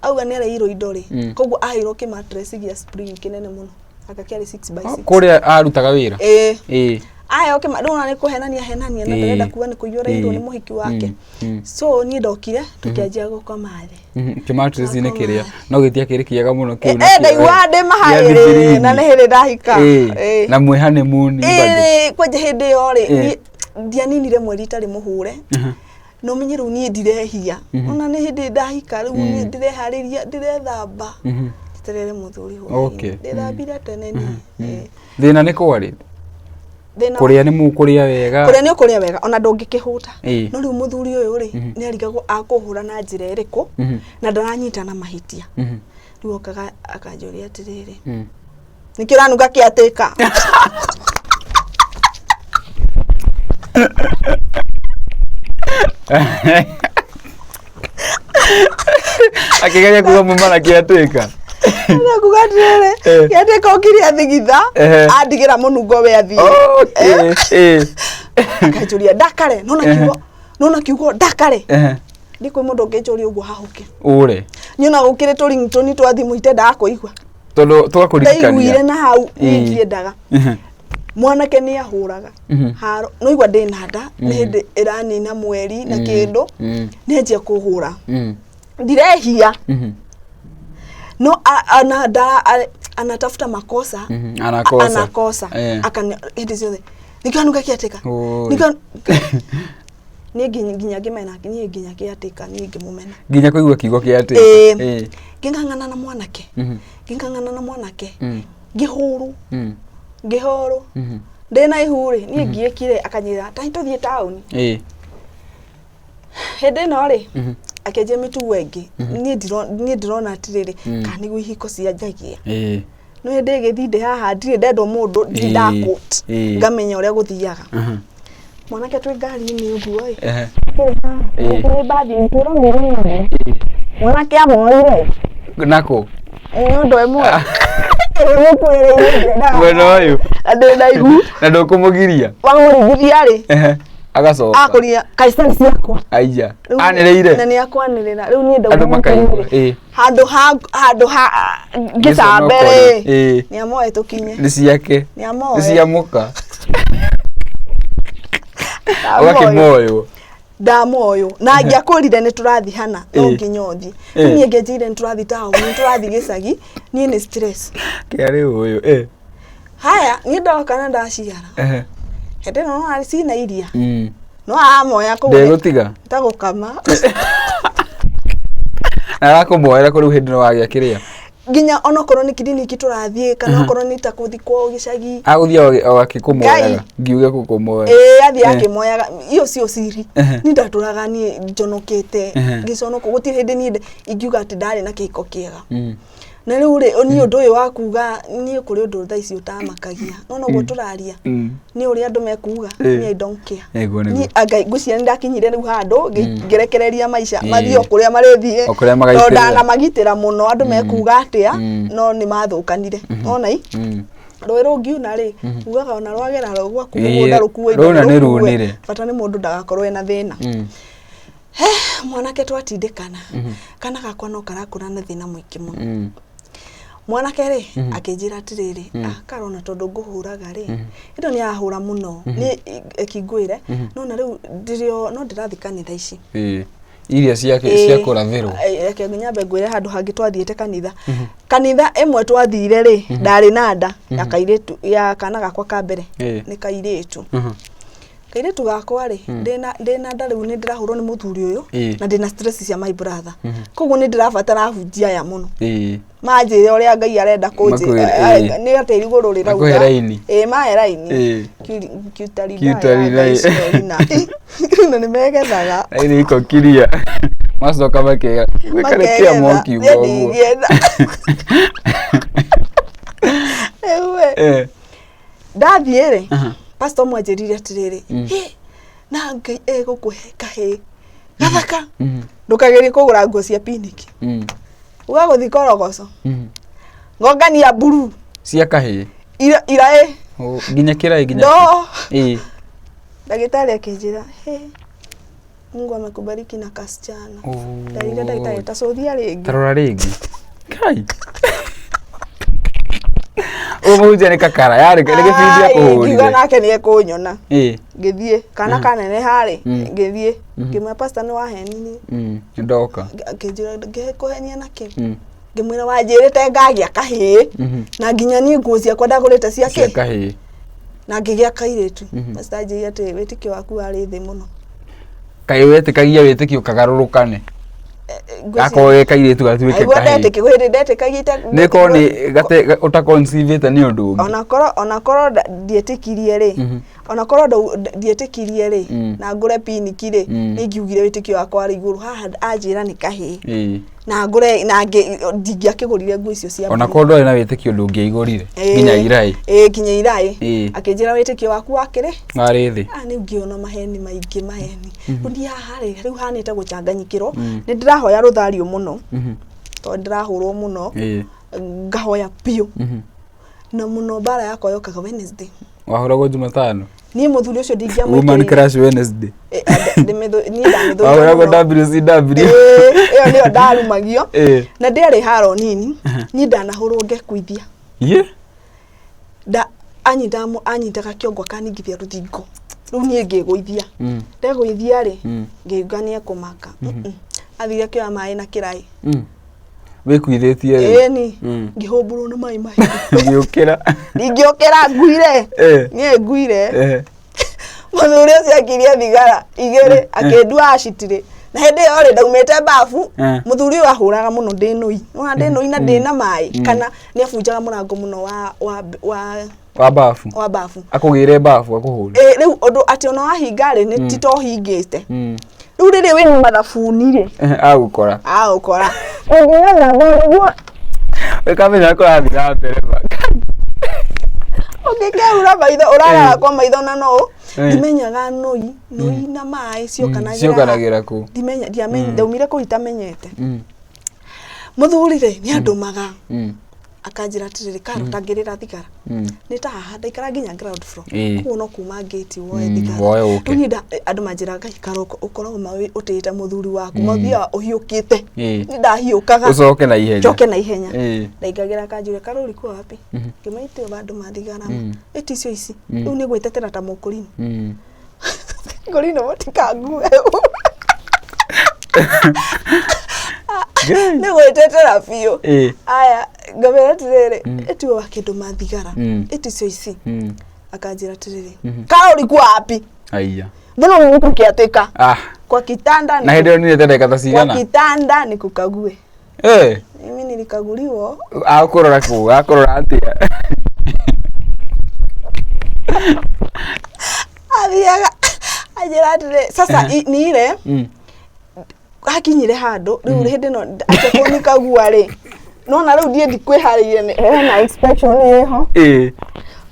auga ni rairo indo ri koguo ahiro ki mattress gia spring kinene muno akakiari 6x6 kuria arutaga wira aya okay madona ni kuhenania henania na ndarenda kuga ni kuiyora indo ni muhiki wake so ni ndokire tukianjia gukoma thi kimatri zine kiria no gitia kiri kiega muno kiu na ndaiwa ndi mahaire na ni hindi ndahika na mwe honeymoon bado kwaje hindi yo ri ndianinire mweri tari muhure no menye ru ni ndirehia ona ni hindi ndahika ru ni ndirehariria ndirethamba terere muthuri ho ndithambire tene ni thina ni kwari kuria ni mukuria wega kuria ni ukuria wega ona ndungikihuta no riu muthuri uyu ri ni arigagwo akuhura na njira iriku na ndaranyita na mahitia riu okaga akanjuria atiriri nikiranuga kiatika akigeria kuga mumana kiatika na kugatirire kiatika okiria thigitha andigira munungo we athie akanjuria ndakare nona kiugo ndakare ndiko mundu ngejuria uguo hahuke ure nyona gukire turingtoni twa thimu itenda kuigwa tondu twakurikania ndaiguire na hau ngiendaga mwanake ni ahuraga haro no igwa ndina nda ni hindi iranina mweri na kindu ni njia kuhura ndirehia no anatafuta makosa anakosa akani hindi ciothe nikanuga kiatika ni ginya gimena ni ginya kiatika ni ngimumena ginya kuigwa kigo kiatika ngingangana na mwanake ngihuru ngihoro ndena ihuri ni ngiekire akanyira taito thie town hede no ri akeje mitu wengi ni ndirona atiriri kani gwi hiko cia njagia no hede githinde haha ndire ndendo mundu ndakut ngamenya uria guthiaga mwanake twi ngari ni uguo ni bathi nturo ngire mwanake amoire nako ndo emwe bueno uyu ndenda igu na ndukumugiria wamurigiria ri agacoka akuria kaisani ciakwa aija anireire na ni akwanirira riu ni andu makaigua handu ha gitambere ni amoe tukinye ni ciake ni amoe ni ciamuka wakimoyo ndamoyo na ngiakurire ni turathi hana no nginyothi ni ngejire ni turathi tawo ni turathi gicagi ni ni stress kiari uyu haya ni ndoka na ndaciara hede no ari sina iria no amoya ko ndegutiga tagukama arakumoera ko riu hindi no wagia kiria ginya onokorwo ni kliniki turathie kana okorwo ni takuthikwo gicagi aguthia agakikumoyaga ngiuge kukumoya athia akimoyaga iyo cio siri ni ndaturaga ni njonokete giconoka gutire hindi ni ingiuga ati ndari na kihiko kiega na riu ri ni undu uyu wa kuga ni kuri undu tha ici utamakagia no guo turaria ni uri andu mekuga ni I don't care ni agai ngucia ndakinyire riu handu ngirekereria maisha mathio kuria marethie no ndana magitira muno andu mekuga atia no ni mathukanire ona i rwero ngiuna ri ugaga ona rwagera rogwa kumugunda rukuwe rona ni runire bata ni mundu ndagakorwe na thina mwanake twatindikana kana gakwa no karakura na thina mwiki muno mwanake ri akinjira atiriri karona tondu nguhuraga ri indo ni ahura muno ni ekingwire no na riu ndirio no ndirathi kanitha ici iria cia kurathirwo reke nyambe ngwire handu hangi twathiete kanitha imwe twathire ri ndari na nda ya kairitu ya kana gakwa ka mbere ni kairitu kairitu gakwa ri ndina nda riu ni ndirahurwo ni muthuri uyu na ndina stress cia my brother koguo ni ndirabatara hunjia ya muno manjire uria Ngai arenda kunjira ni atiri iguru rirauga mae raini kiutari na ni megethaga ni ikokiria macoka makerekia moki uguo ewe ndathiire pastor mwanjirire atiriri na Ngai egukuhe kahe gathaka ndukagerie kugura nguo cia piniki ugaguthi korogoco ngongania buru cia kahe ira ginya kirai ginya dagitari akinjira Mungu amekubariki na kasichana dalile daktari tasothia ringi tarora ringi kai Umuhunjia ni kakara yari gĩbindi akũhũrire. Ngiuga nake nĩ ekũnyona. Ngĩthiĩ kana kanene harĩ ngĩthiĩ ngĩmwĩra pastor nĩ waheni. Ndoka. Ngĩnjĩra ngĩkũhenia nake. Ngĩmwĩra wanjĩrĩte ngagĩa kahĩĩ na nginya niĩ nguo ciakwa ndagũrĩte cia kahĩĩ. Na ngĩgĩa kairĩtu. Pastor anjĩrire atĩ wĩtĩkio waku warĩ thĩ mũno. Kaĩ wetĩkagia wĩtĩkio kagarũrũkane. Gako kairĩtu gatuĩke kahĩĩ. Nĩko nĩ gate utaconceive nĩ ũndũ ũngĩ. Onakorwo ndietĩkirie rĩ. Onakorwo ndietĩkirie rĩ na ngũre piniki rĩ nĩngiugire wĩtĩkio wakwa arĩ igũrũ. Haha anjĩra nĩ kahĩĩ. Na ngũre na ndingĩakĩgũrire nguo icio cia. Onakorwo ndũrĩ na wĩtĩkio ndũngĩigũrire nginya irai. Nginya irai. Akĩnjĩra wĩtĩkio waku wakĩrĩ warĩ thĩ. Nĩ ngĩona maheni maingĩ maheni. Ndia harĩ rĩu hanĩte gũcanganyikĩrwo. Nĩ ndĩrahoya rũthario mũno. Tondũ ndĩrahũrwo mũno. Ngahoya piũ. Na mũno bara yakwa yokaga Wednesday. Wahũragwo Jumatano. Niĩ mũthuri ũcio ndingĩamwĩkĩrĩire. Woman crush Wednesday. Niĩ ndanithũria. Wahũragwo WCW. Ĩyo nĩyo ndarumagio. Na ndĩarĩ haro nini. Niĩ ndanahũrwo ngekuithia. Anyitaga kĩongo akaningithia rũthingo. Rĩu niĩ ngĩgũithia. Ndegũithia rĩ ngĩũngania kũmaka. Athire kĩoya maĩ na kĩraĩ. Wĩkuithĩtie rĩ. Ngĩhũmbũrwo na maĩ mahiũ. Ngĩũkĩra nguire. Niĩ nguire. Mũthuri ũcio akirie thigara igĩrĩ akĩndua acitirĩ. Na hĩndĩ ĩyo rĩ ndaumĩte bafu. Mũthuri ũyũ ahũraga mũno ndĩnũi. Nona ndĩnũi na ndĩna maĩ. Kana nĩabunjaga mũrango mũno wa bafu. Akũgĩre bafu akũhũre. Rĩu ũndũ atĩ ona wahinga rĩ nĩ titohingĩte. Rĩu rĩrĩ wĩ mathabuni rĩ. Agũkora. Wekamenya kũrathira mbere baka. Ũngĩkeura maitho ũrarara kwa maitho na no ndimenyaga nũi na maĩ ciokanagĩra kũ. Ndaumire kũu itamenyete. Mũthuri rĩ nĩ andũmaga. Akanjĩra atĩrĩrĩ Karo tangĩrĩra thigara. Nĩ ta haha ndaikara nginya ground floor. Kuo no kuma gate woe thigara. Nĩ andũ manjĩraga Karo ũkoragwo ũtĩte mũthuri waku. Mũthia ũhiũkĩte. Nĩ ndahiũkaga. Ũcoke na ihenya. Coke na ihenya. Ndaingagĩra akanjĩra Karo ũrĩkũ wapi? Ngĩmaitio bandũ mathigara. Ĩti icio ici. Rĩu nĩ gwĩtetera ta mũkũrino. Mũkũrino mũtikangue. Nĩ gwĩtetera biũ. Aya ngamera atĩrĩrĩ ĩti wa kĩndũ mathigara. Ĩti icio ici. Akanjĩra atĩrĩrĩ Karo ũrĩkũ wapi? Aiya. Mbona ũkũkĩatĩka? Kwa kitanda. Na hĩndĩ ĩyo nĩ ndeka ta cigana. Kwa kitanda ni kukague. Mimi nilikaguliwa. Akorora atĩa. Athiaga anjĩra atĩrĩrĩ sasa ni ile hakinyire handũ rĩu hĩndĩ no atakwo nĩ kagua rĩ nona rĩu ndiĩ ndikwĩharĩirie na inspection ĩho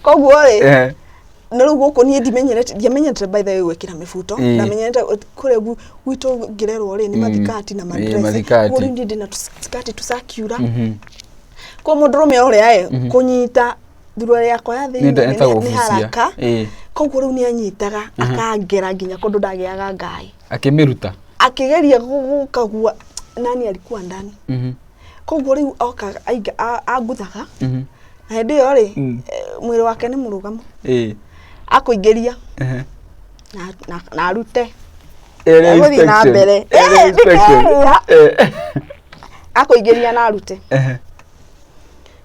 koguo rĩ na rĩu gũkũ niĩ ndiamenyete by the way gwĩkĩra mĩbuto ndamenyete kũrĩa gwitũ ngĩrerwo rĩ nĩ mathikati na madress koguo rĩu ndiĩ ndĩna tũsikati tũsakiura kwa mũndũrũme ũrĩa kũnyita thurua yakwa ya thĩinĩ nĩ haraka koguo rĩu nĩ anyitaga akangera nginya kũndũ ndagĩaga ngai akĩmĩruta akigeria gukagua nani alikuwa ndani. Koguo rĩu oka aguthaga. Na hĩndĩ ĩyo rĩ mwĩrĩ wake nĩ mũrũgamu. Akũingĩria. Na arute. Gũthiĩ na mbere. Akũingĩria na arute.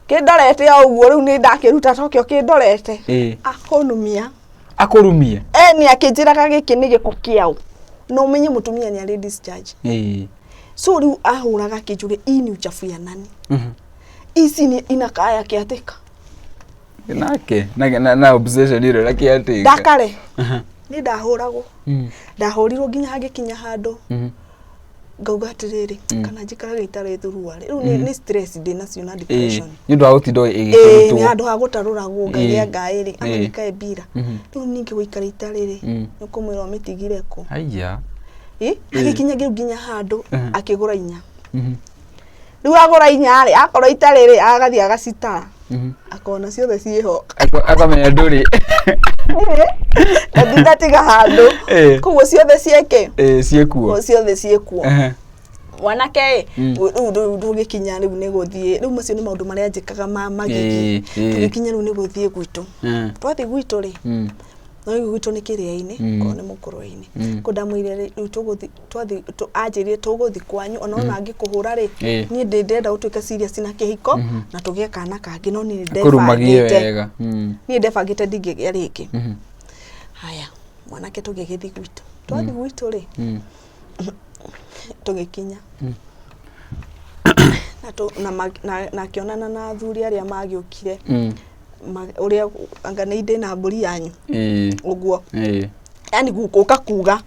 Kĩndorete o ũguo rĩu nĩ ndakĩruta tokio kĩndorete. Akũrumia. Nĩ akĩnjĩraga gĩkĩ nĩ gĩko kĩao. No menye mutumia ni ali discharge. So riu ahuraga kijure ini uchafu ya nani. Isi ni inakaa yake ateka. Nake na obsession ile yake ateka. Dakare. Ni ndahuragwo. Ndahurirwo nginya hagikinya handu. Ngauga atiriri kana njikara gĩitarĩ thurua rĩu nĩ stress ndĩnacio na depression. Nĩ ũndũ wa gũtinda ĩgĩkũrutwo. Nĩ handũ ha gũtarũragwo ngagĩa ngaĩ rĩ amekae bira. Rĩu ningĩ gũikara itarĩ rĩ nĩ kũmwĩra ũmĩtigire kũ. Aiya. Agĩkinya nginya handũ akĩgũra inya. Rĩu agũra inya rĩ akorwo itarĩ rĩ agathiĩ agacitara. Akona ciothe ciĩho. Akamenya ndũrĩ. Ndingatiga handũ. Koguo ciothe cieke. Ciekuo. Ciothe ciekuo. Mwanake ndugikinya riu ni guthie riu macio ni maundu maria njikaga magigi tugikinya riu ni guthie gwitu twathi gwitu ri no gwitu ni kiria-ini ko ni mukuru-ini ko ndamwire riu tuguthi twathi anjirie tuguthi kwanyu ona ona ngikuhura ri ni ndenda utuika serious na kihiko na tugie kana kangi no ni ndebagite ni ndebagite ndingigia ringi haya mwanake tugigithi gwitu twathi gwitu ri tugikinya na kionana na athuri aria magiukire uria anga ni inde na mburi yanyu uguo yani guka kuga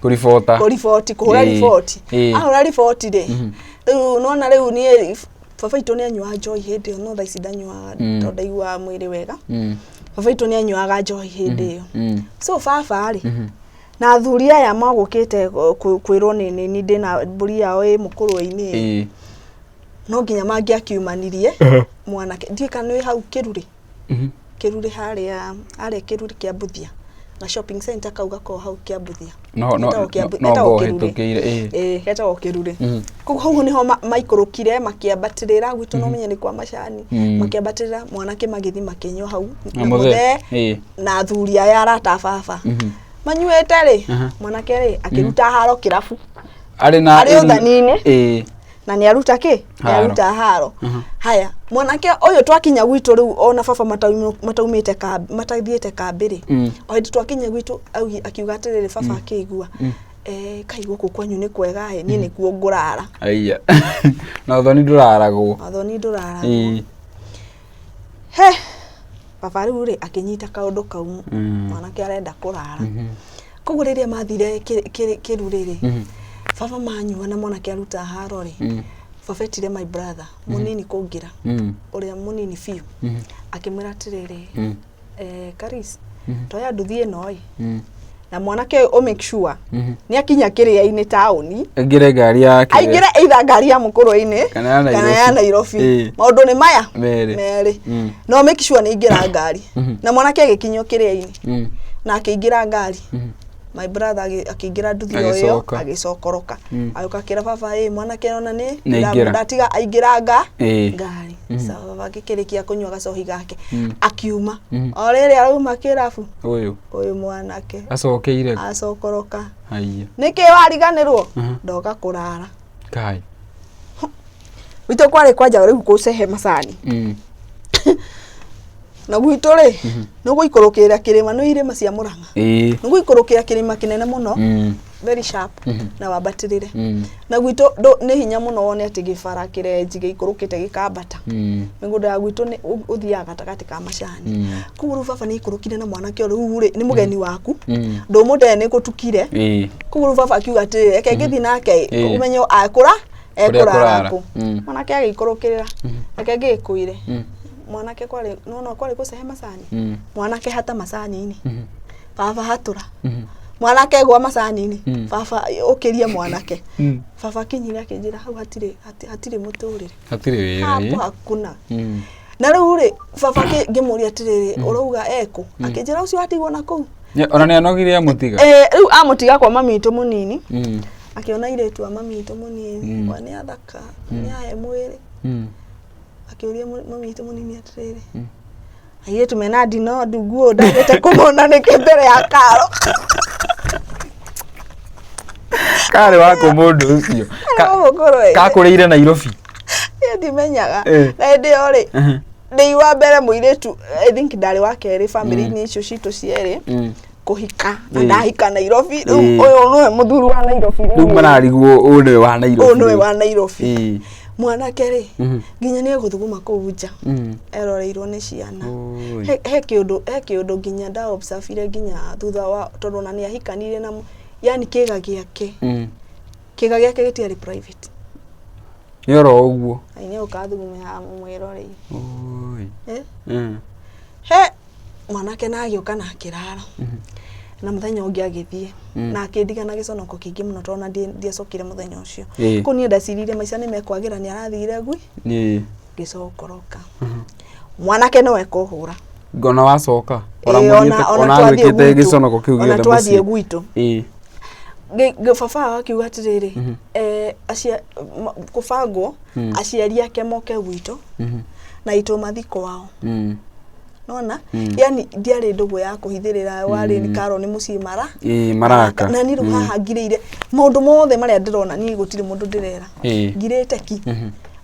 kuripoti kuhura ripoti ahura ripoti ri riu nona riu ni baba itu ni anyua joy hindi no tha cidanyua ndaigua mwiri wega baba itu ni anyuaga joy hindi yo so baba ri na athuri aya magukite kwirwo ni ndina mburi yao mukuru-ini no nginya mangiakiumanirie mwanake ndika ni hau kiruri kiruri haria kiruri kia Buthia na shopping center kauga ko hau kia Buthia no hitukire heta kiruri ko hau niho maikurukire makiambatirira gwitu no menye ni kwa macani makiambatirira mwanake magithi makenyo hau na muthe na athuri aya arata baba manyuete ri mwanake ri akiruta haro kirafu ari uthanini na ni aruta ki aruta haro haya mwanake uyu twakinya gwitu riu ona baba mataumite ka matathiete kambiri o hindi twakinya gwitu akiuga atiriri baba akigua kai guku kwanyu ni kwega he ni nikuo ngurara aiya na thoni nduraragwo he baba riu ri akinyita kaundu kau mwanake arenda kurara koguo riria mathire kiruriri baba manyua na mwanake aruta haro ri baba etire my brother munini kungira uria munini fiu akimwira atiriri Karis toya nduthie noi na mwanake o make sure ni akinya kiria-ini tauni aingire ngari yake aingire either ngari ya mukuru-ini kana ya Nairobi maundu ni maya meri no make sure ni ingira ngari na mwanake agikinya kiria-ini na akiingira ngari my brother akiingira nduthi oyo agicokoroka ayoka kira baba mwanake ona ni ndatiga aingira ngari sawa baba gikirikia kunywa gacohi gake akiuma o riri arauma kirafu uyu mwanake acokoroka niki wariganirwo ndoka kurara kai wito kwari kwanja riu kucehe macani na gwitu ri no guikurukira kirima no irima cia Murang'a no guikurukira kirima kinene muno very sharp na wabatirire na gwitu ni hinya muno wone ati gifara kirenji giikurukite gikambata migundo ya gwitu ni uthiaga gatagati ka macani kuguru baba ni ikurukire na mwanake riu ri ni mugeni waku ndumude ni gutukire kuguru baba akiuga ati eke ngithi nake umenyo akura ekuraku mwanake agikurukirira eke ngikuire mwanake kwari kwari kucehe macani mwanake hata macani-ini baba hatura mwanake gwa macani-ini baba ukiria mwanake baba kinyire akinjira hau hatire muturire hatire wira hapo hakuna na riu ri baba ngimuria atiriri urauga eko akinjira ucio atigwo na kuu ona ni anogire amutiga riu amutiga kwa mami itu munini akiona iretu mami itu munini kwa ni athaka ni ahe mwiri akiuria mami itu munini atiriri aiye tumena ndino nduguo ndagete kumona niki mbere ya karo kare wako mundu ucio kakurire Nairobi ndimenyaga na ndio ri ndi wa mbere muiretu I think ndari wa keri family-ini icio citu cieri kuhika na ndahika Nairobi uyu noe muthuru wa Nairobi riu mararigwo une wa Nairobi une wa Nairobi mwanake ri nginya ni guthuguma kuunja eroreirwo ni ciana he kiundu nginya nda observe nginya thutha wa tondu na ni ahikanire na yani kiga giake kiga giake gitiari private yoro uguo aine ukathugume ha mwirore oi he mwanake na agioka na kirara na muthenya ungi agithie na akindigana giconoko kingi muno tona ndiacokire muthenya ucio ko ni ndacirire maica ni mekwagira ni arathire ngui gicokoroka mwanake no ekohura ngona wacoka ona mwirite giconoko kiu giothe ona twathie gwitu baba akiuga atiriri acia kubangwo aciari ake moke gwito na itu mathiko wao nona yani ndiari ndugu ya kuhithirira wari ni karo ni muci maraka na ni ruha ngirire maundu mothe maria ndirona ni gutire mundu ndirera ngirite ki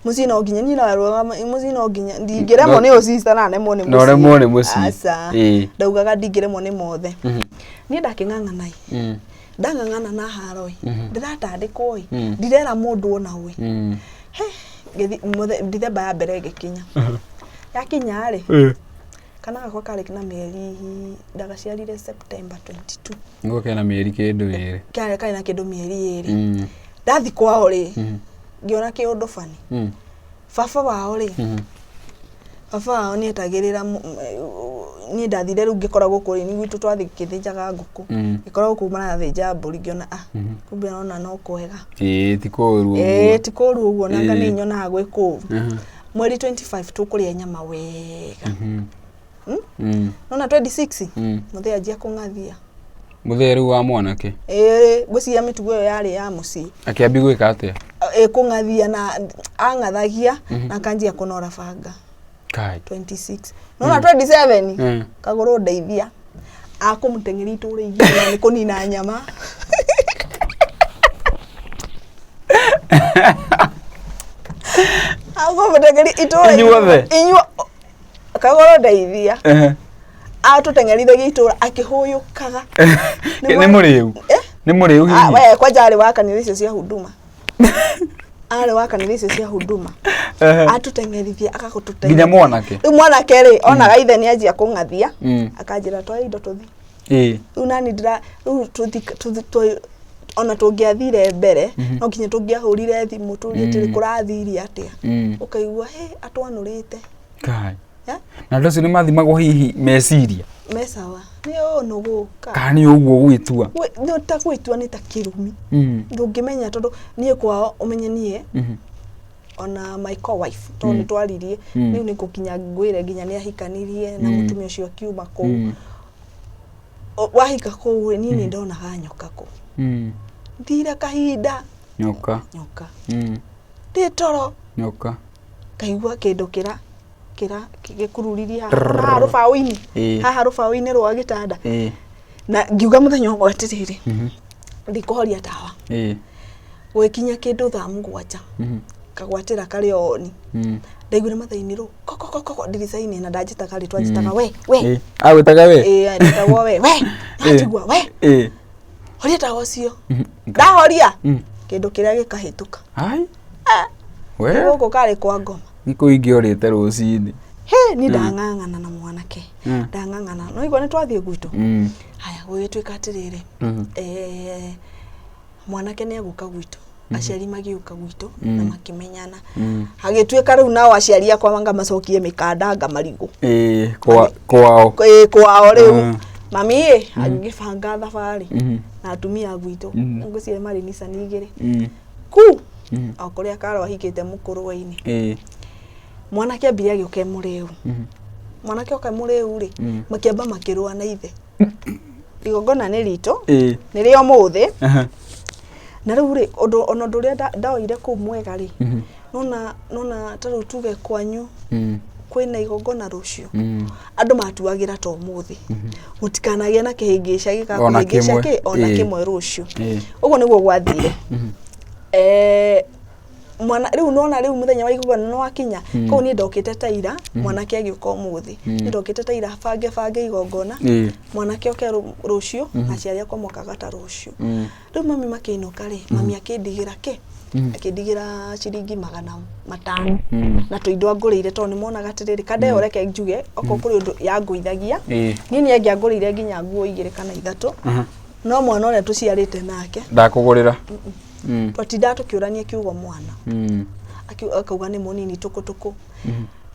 muci no nginya ni na muci no nginya ndingiremo ni ucista na nemo ni muci no remo ni muci ndaugaga ndingiremo ni mothe ni ndaking'ang'anai ndang'ang'ana na haroi ndiratandikwo ndirera mundu ona we ndithemba ya mbere gikinya yakinya ri kana gakwa kari na mieri ndagaciarire September 22 ngo kena mieri kindu iri kari na kindu mieri iri ndathi kwao ri ngiona kiundu fani baba wao ri baba wao ni etagirira ni ndathire ru ngikoragwo kuri ni gwitu twathi kithinjaga nguku ngikoragwo kuma na thinja mburi ngiona kumbe nona no kwega ti kuru ti kuru uguo nanga ni nyona gwikuru mweri 25 tukuria nyama wega nona 26 muthe ajia kungathia mutheru wa mwanake gucia mitugo yo yari ya muci akiambi gwika atia kungathia na angathagia na kanjia kunora banga kai 26 nona 27 kagoro ndeithia akumutengeri iture igana ni kunina nyama akumutengeri iture inyuothe kagoro ndeithia atutengerithagia itura akihuyukaga ni muriu hihi we kwa jari wa kanitha icio cia huduma ari wa kanitha icio cia huduma atutengerithia akagututengeria nginya mwanake mwanake ri ona gaithe ni anjia kungathia akanjira twa indo tuthi unani ndira tuthi ona tungiathire mbere no kinya tungiahurire thimu turie kurathiria atia ukaigua atwanurite kai na ndocio ni mathimagwo hihi meciria mesawa ni no guka kani uguo gwitua no ta gwitua ni ta kirumi ndungimenya tondu nie kwao umenye nie ona my co-wife tondu twaririe niu ni kukinya ngwire nginya ni ahikanirie na mutumia ucio akiuma ku wahika ku ni ni ndonaga nyoka ku ndira kahinda nyoka ndi toro nyoka kaigua kindu kira gikururirie haha rubaũ-ini haha rubaũ-ini rwa gitanda na ngiuga muthenya ũmwe atiriri ndikuhoria tawa gwikinya kindu thaa 7 kagwatira kari oni ndaigure mathaini ru koko ndiricaini na ndajitaga ri twajitaga we agwitaga we nditagwo we atigwa we horia tawa cio ndahoria kindu kiria gikahituka ai we goko kari kwa ngoma niko ingiorite rucini ni ndang'ang'ana na mwanake ndang'ang'ana no igwa ni twathie gwitu haya gwitwika atiriri mwanake ni aguka gwitu aciari magiuka gwitu na makimenyana hagitwika riu nao aciari akwa manga macokie mikanda ngamarigu kwao riu mami agifanga thabari na atumia gwitu ngucie mari ni sanigire ku akuria karo ahikite mukuru waini mwanake ambire agioke muriu mwanake oka muriu ri makiamba makirwa na ithe igongona ni rito ni rio muthi na riu ri ona nduria ndaoire ku mwega ri nona taru tuge kwanyu kwina igongona rucio andu matuagira to muthi mutikanagia na kihingisha gikakuhingisha ki ona kimwe rucio uguo niguo gwathire mwana riu nona riu muthenya wa igongona no akinya ko ni ndokite taira mwanake agioka muthi ni ndokite taira bange igongona mwanake oke rucio na ciaria kwa mwaka gata rucio riu mami makiinuka ri mami akindigira ki akindigira ciringi 500 na tuindo angurire to ni mona gatiriri kade oreke njuge okokuri undu ya nguithagia ni angiangurire nginya nguo 2 kana 3 no mwana ore tuciarite nake ndakugurira twatinda tukiurania kiugo mwana akauga ni munini tukutuku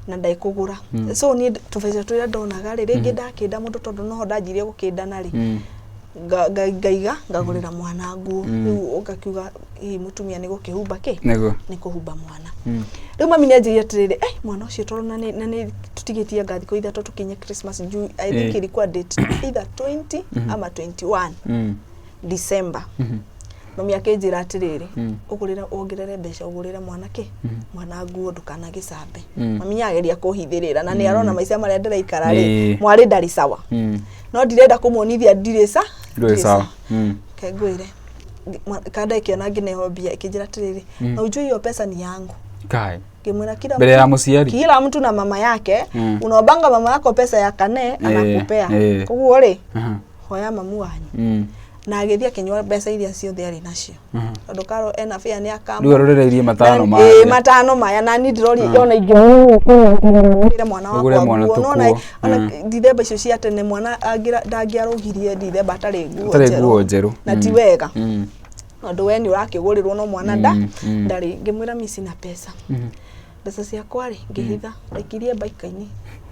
na ndaikugura so ni tufaica turia ndonaga ri ringi ndakinda mundu tondu no ndanjirie gukindana ri ngaiga ngagurira mwana nguo riu ugakiuga mutumia ni gukihumba ki ni kuhumba mwana riu mami ni anjirie atiriri mwana ucio torona ni tutigitie ngathi ko ithato tukinye Christmas juu I think ilikuwa date either 20 ama 21 December mami akinjira atiriri ugurira ongerere mbeca ugurire mwanake mwana nguo ndukana gicambe mami yageria kuhithirira na ni arona maica maria ndiraikara ri mwari ndari sawa no ndirenda kumuonithia ndire sawa kengwire kada ikiona ngine hobia ikinjira atiriri na ujui hiyo pesa ni yangu kai kimwira kila mtu na mama yake unaobanga mama yako pesa ya kane anakupea koguo ri hoya mamu wanyu na agithia kinywa mbeca iria ciothe ari nacio tondu karo ena fia ni akamu ruroreirie matano maya na ni ndirori yona ingire mwana wakwa unaona ndithemba icio cia tene mwana ndangiarugirie ndithemba atari nguo njeru na ti wega tondu we ni urakigurirwo no mwana ndari ngimwira misi na pesa mbeca ciakwa ri ngihitha ndaikirie baika-ini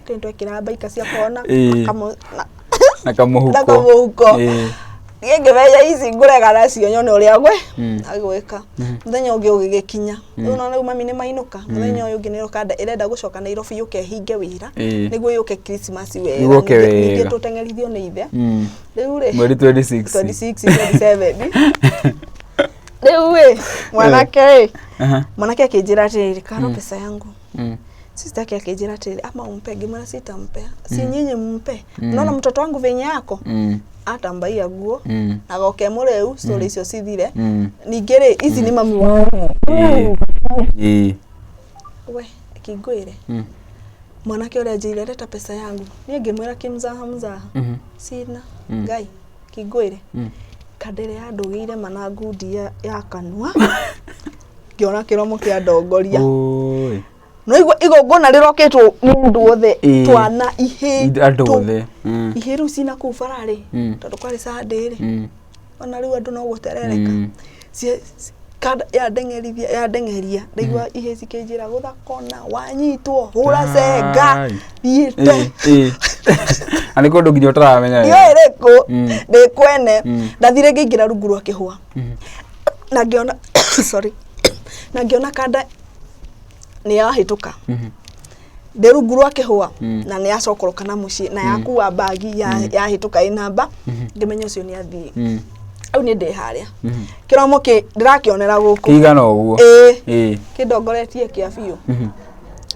kendo ekira baika cia kona na kamuhuko Ngebeya ici ngurega nacio nyone uria gwe agweka muthenya ungi ugigikinya unaona mami ni mainuka muthenya uyu ungi ni rukanda irenda gucoka Nairobi yuke hinge wira niguo yuke Christmas wega ngi tutengerithio ni ithe riu ri mweri 26 27 riu mwanake akinjira atiri karo pesa yangu sister yake akinjira atiri ama umpe ngimara sitampea si nyinyi mumpe unaona mtoto wangu venye yako atambaia nguo agoke mureu story icio cithire ningire ici ni mami wangu we kingwire mwanake uria njire leta pesa yangu ni ngimwira kimzaha sina ngai kingwire kadere ya ndugire manangu ndia ya kanwa ngiona kiromo kia ndongoria no igongona riroketwo mundu wothe twana ihiru sina ku farari tondu kwari sadiri ona riu andu no guterereka kada ya dengeria ndaigua iheci kinjira guthakona wanyitwo hura cenga yite ani kundu nginya utaramenya yereko ndikwene ndathire ngingira rungu rwa kihua na ngiona na ngiona kada ni yahituka nderungu rwa kihua na ni acokoroka na muci na yakuwa bagi yahituka inamba ngimenya ucio ni athii au ni ndiharia kiromo ki ndirakionera guku kigana uguo kidongoretie kia biu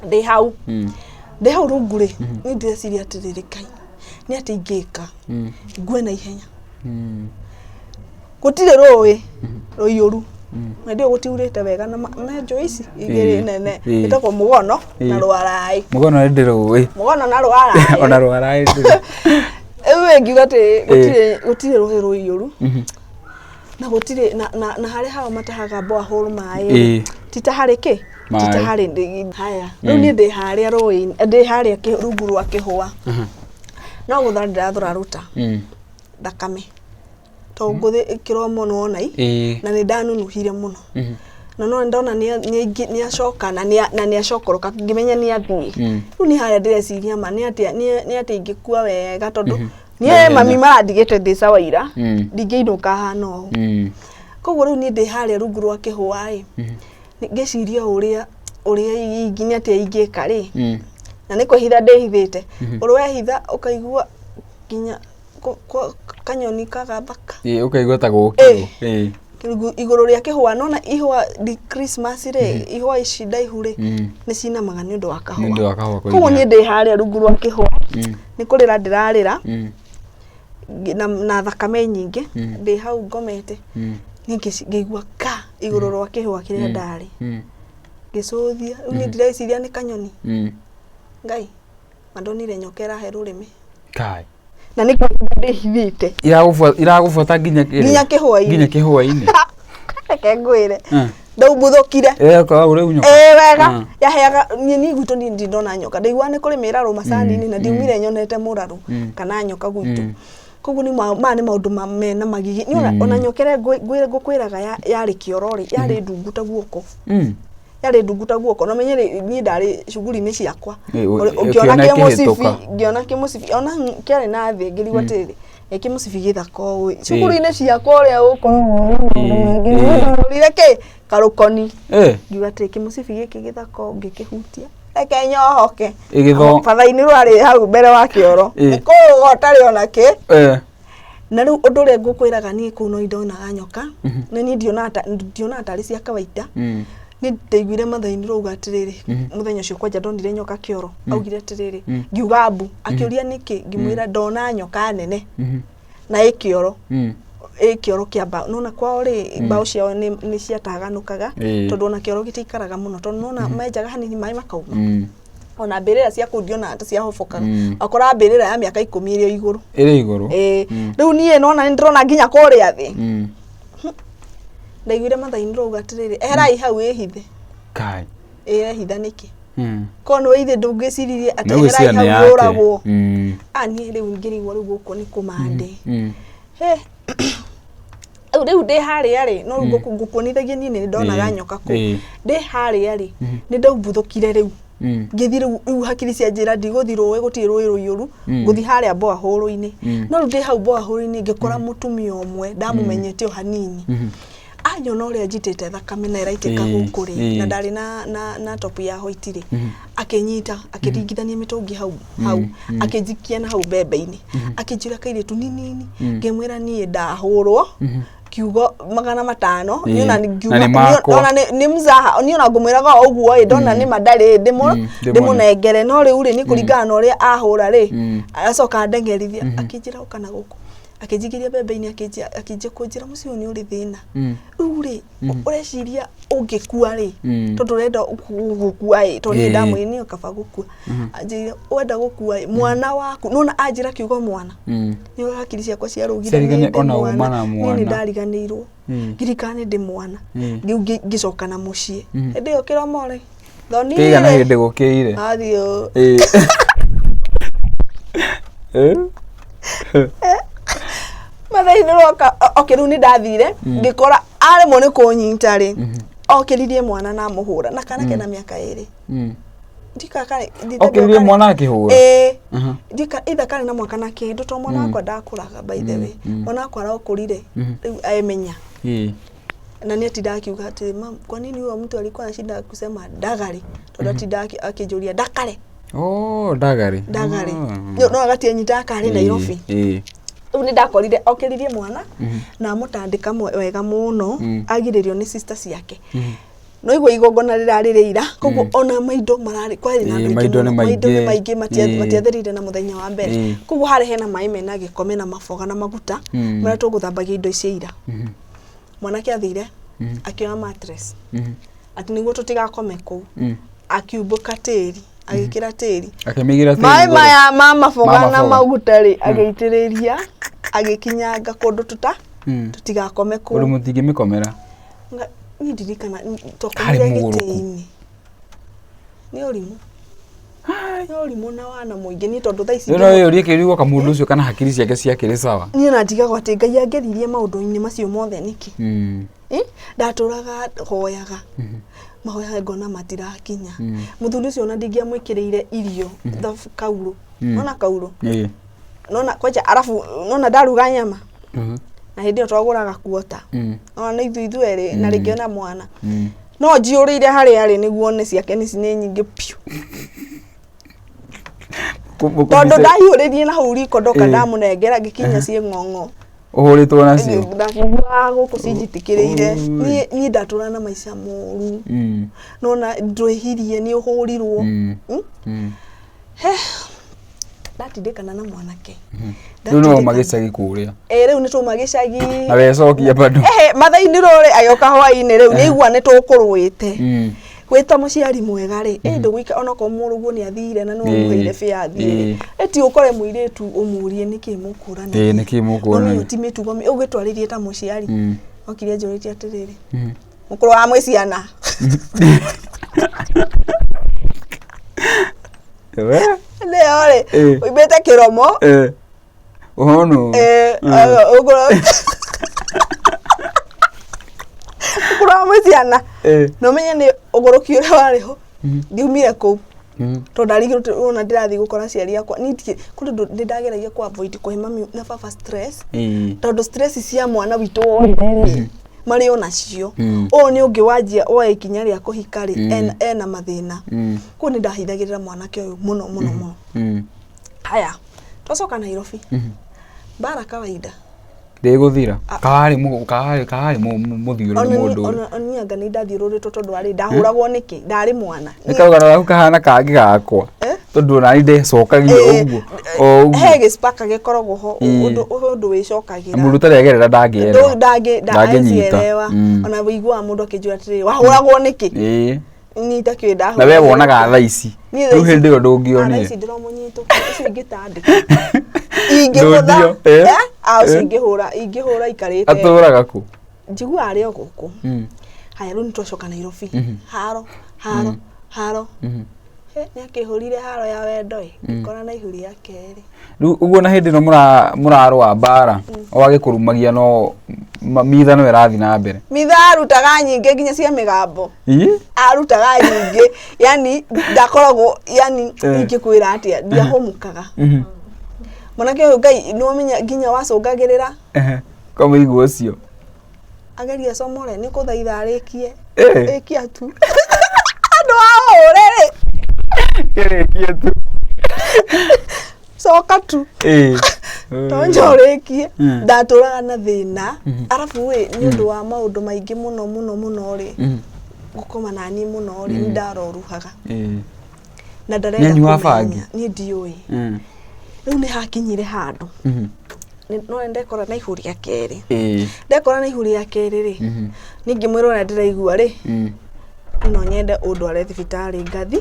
ndi hau rungu ri ni ndeciria atiriri kai ni ati ingika ngwe na ihenya gutire roiyuru ndio gutiurite wega na menjo ici igiri nene itako mugono na rwarai mugono ndiruwi mugono na rwarai ona rwarai ewe ngigate gutire roiyuru na gutire na hare hawa matahaga boa hole mai titahariki titahari ndi haya riu ni ndi haria roi ndi haria rungu rwa kihua no guthandira thuraruta thakame to nguthi kiromo no nai na ni ndanunuhire muno na no ndona ni acoka na ni acokoroka ngimenya ni athii riu ni haria ndireciria ma ni ati ingikua wega tondu ni mami marandigite ndi sawa ira ndingeinuka hana o koguo riu ni ndi haria rungu rwa kihua ngiciria uria nginya ati ingika ri na niko hitha ndihithite urwe hitha ukaigua nginya kanyoni kagathaka ukaigua ta gukio iguru ria kihua nona ihua di Christmas ri ihua ici ndaihu ri ni cina magani undu wa kahua koguo ni ndi haria rungu rwa kihua ni kurira ndirarira na thakame nyingi ndi hau ngomete ngigua ka iguru rwa kihua kiria ndari gicuthia ni ndireciria ni kanyoni ngai mandonire nyokera he rurimi kai na niko ndihithite iragufuata nginya kihua-ini kengwire ndaubuthukire kwa ure unyoka wega yaheaga ni gwitu ni ndona nyoka ndaigua ni kuri miraru macani-ini na ndiumire nyonete muraru kana nyoka gwitu koguo ni ma ni maundu mena magigi ni ona nyokere ngukwiraga yari kiorori yari ndunguta guoko yari ndunguta guoko no menyere ni ndari shuguri-ini ciakwa ngiona kimucibi ona kiari na thi ngirigwa tiri kimucibi githako shuguri-ini ciakwa uria ngirire ki karukoni ngiuga ati kimucibi giki githako ngikihutia reke nyohoke patha-ini rwari hau mbere wa kioro nikugotari ona ki na riu undu ria ngukwiraga ni kuno indonaga nyoka na ni ndiona tari cia kawaida ni ndaiguire mathaini rauga atiriri muthenya ucio kwanja ndonire nyoka kioro augire atiriri ngiuga mbu akiuria niki ngimwira ndona nyoka nene na ikioro kioro kia mbao nona kwao ri mbao ciao ni ciataganukaga tondu ona kioro gitiikaraga muno tondu nona menjaga hanini mai makauma ona mbirira cia kundiona ata cia hofokaga akora mbirira ya miaka 10 irio iguru riu nie nona ndrona nginya kuria thi ndaiguire mathaini rauga atiriri eherai hau ehithe kai ehitha niki kono ithe ndungiciririe ati eherai hau uragwo ani riu ngirigwo riu guko ni kumande he riu ndi haria ri no riu ngukuonithagia ni ndonaga nyoka ku ndi haria ri ni ndaubuthukire riu ngithi riu hakiri cia njira ndiguthiruwe gutie rui ruiuru nguthi haria boa huru-ini no riu ndi hau boa huru-ini ngikora mutumia omwe ndamumenyete o hanini anyona uria njitite thakame na iraitika guku ri na ndari na top ya hoitiri akinyita akiringithania mitungi hau akijikia na hau bebe-ini akijira kairitu nini ngimwira nie ndahurwo kiugo 500 niona ngiuga ni mzaha niona ngumwiraga uguo ndona ni madari ndimunengere no riu ri ni kuringana na uria ahura ri aracoka ndengerithia akijira ukana guku akijigiria bebe-ini akije kunjira mucio ni uri thina riu ri ureciria ungikua ri tondu renda gukua ri tondu ni ndamwini ukaba gukua anjire wenda gukua mwana waku nona anjira kiugo mwana ni hakiri ciakwa ciarugire ni mwana ni ndariganirwo ngirikane ndi mwana ngicoka na mucie ndio kiroma ri thoni kigana hindi gukire athio mathaini roka riu ni ndathire ngikora aremwo ni kunyita ri okiririe mwana na muhura na kana kena miaka 2 okiririe mwana akihura ndika itha kari na mwaka na kindu to mwana wakwa ndakuraga by the way mwana wakwa arakurire riu aemenya na ni atinda akiuga ati mam kwa nini huyo mtu alikuwa anashinda kusema dagari tondu atinda akijuria dakare dagari no agati anyita kari Nairobi ni ndakorire okiririe mwana na mutandika wega muno agiririo ni sisters yake no igwe igongona riraririira koguo ona maindo marari kwari na maindo ni maingi matiatherire na muthenya wa mbere koguo hari hena mai mena gikome na mafoga na maguta mara tuguthambagia indo icio ira mwana kiathire akioya mattress ati niguo tutigakome ku akiumbuka tiri agikira tiri akimigira tiri mai maya mama foga na maguta ri ageitiriria agikinyanga kundu tutigakome ku uri mutingi mikomera ni ndirikana tokomire gitini ni urimu na wana muingi ni tondu thaici no yuri kirigwo kamundu ucio kana hakiri ciake ciakiri sawa ni na ndigaga ati Ngai angeririe maundu-ini macio mothe niki ndaturaga hoyaga mahoya ngona matirakinya muthuri ucio na ndingiamwikiriire irio thafu kauru nona kauru nona kwaja arafu nona ndaruga nyama na hindi yo twaguraga kuota ona ithu eri na ringiona mwana no njiurire hari ari niguo ne ciake ni nyingi piu tondu ndahiuririe na huri kondoka ndamunengera ngikinya cie ng'ong'o uhuritwo nacio ndakigua guku cinjitikiriire ni ndatura na maica moru nona ndwehirie ni uhurirwo ndatindikana na mwanake riu no magicagi kuria riu ni tumagicagi na wecokia bado mathaini rore ayoka hwaini riu ni igua ni tukurwite gwita muciari mwega ri ndugwika ona ko muruguo ni athire na no muheire fia athire eti ukore muiritu umurie niki mukurana niki mukurana no ti mitugo ugitwaririe ta muciari okiria njoriti atiriri mukuru wa mwiciana leo ri uibete kiromo uhono ugura ukura mwiciana no menye ni uguruki ura wariho ndiumire ku to ndarigirute ona ndirathi gukora ciari yakwa nitie kundu ndageragia ku avoid kuhe mami na baba stress tondu stress cia mwana witu mari ona cio o ni ungi wajia oya ikinya ria kuhika ri ena mathina ku ni ndahithagirira mwana ke uyu muno haya twacoka Nairobi bara kawaida Ndiguthira. Kari muthiuru mundu. Oni anga ni ndathiururitwo tondu ari ndahuragwo niki ndari mwana. Nikauga gaku kahana kangi gakwa. Tondu nani ndecokagia uguo. He gicipaka gikoragwo ho undu wicokagira. Mundu taregerera ndangierewa. Ndangierewa. Ona wigua mundu akijua atiri wahuragwo niki. Ni takio ndahura. Na we wonaga tha ici. Riu hindi yo ndungionire. Tha ici ndiromunyito. Icio ingitandika. Ingihutha. Ingihura ikarite. Aturaga ku? Njigua ari o guku. Haya riu nitwacoka Nairobi. Haro. Ni akihurire haro ya wendo ngikora na ihuri ya keri. Riu uguo na hindi no murarwa mbara wagikurumagia no mitha no irathi na mbere. Mitha arutaga nyinge nginya cia migambo. Arutaga nyinge yani ndakoragwo yani ingikwira atia ndiahumukaga. Monake uyu Ngai no menya nginya wacungagirira. Kwa muigu ucio. Ageria somore ni kuthaitha arikie. Ikia tu. Andu ahore. Kerekia tu. Soka tu. Tonjorikie. Ndaturaga na thina. Arafu we ni undu wa maundu maingi muno ri. Gukoma nani muno ri ndaroruhaga. Na ndarenda kumenya ni ndiui. Riu ni hakinyire handu. No ndekora na ihuri ya keri. Ndekora na ihuri ya keri ri. Ningi mwiro na ndiraigua ri. No nyende udware thibitari ngathi.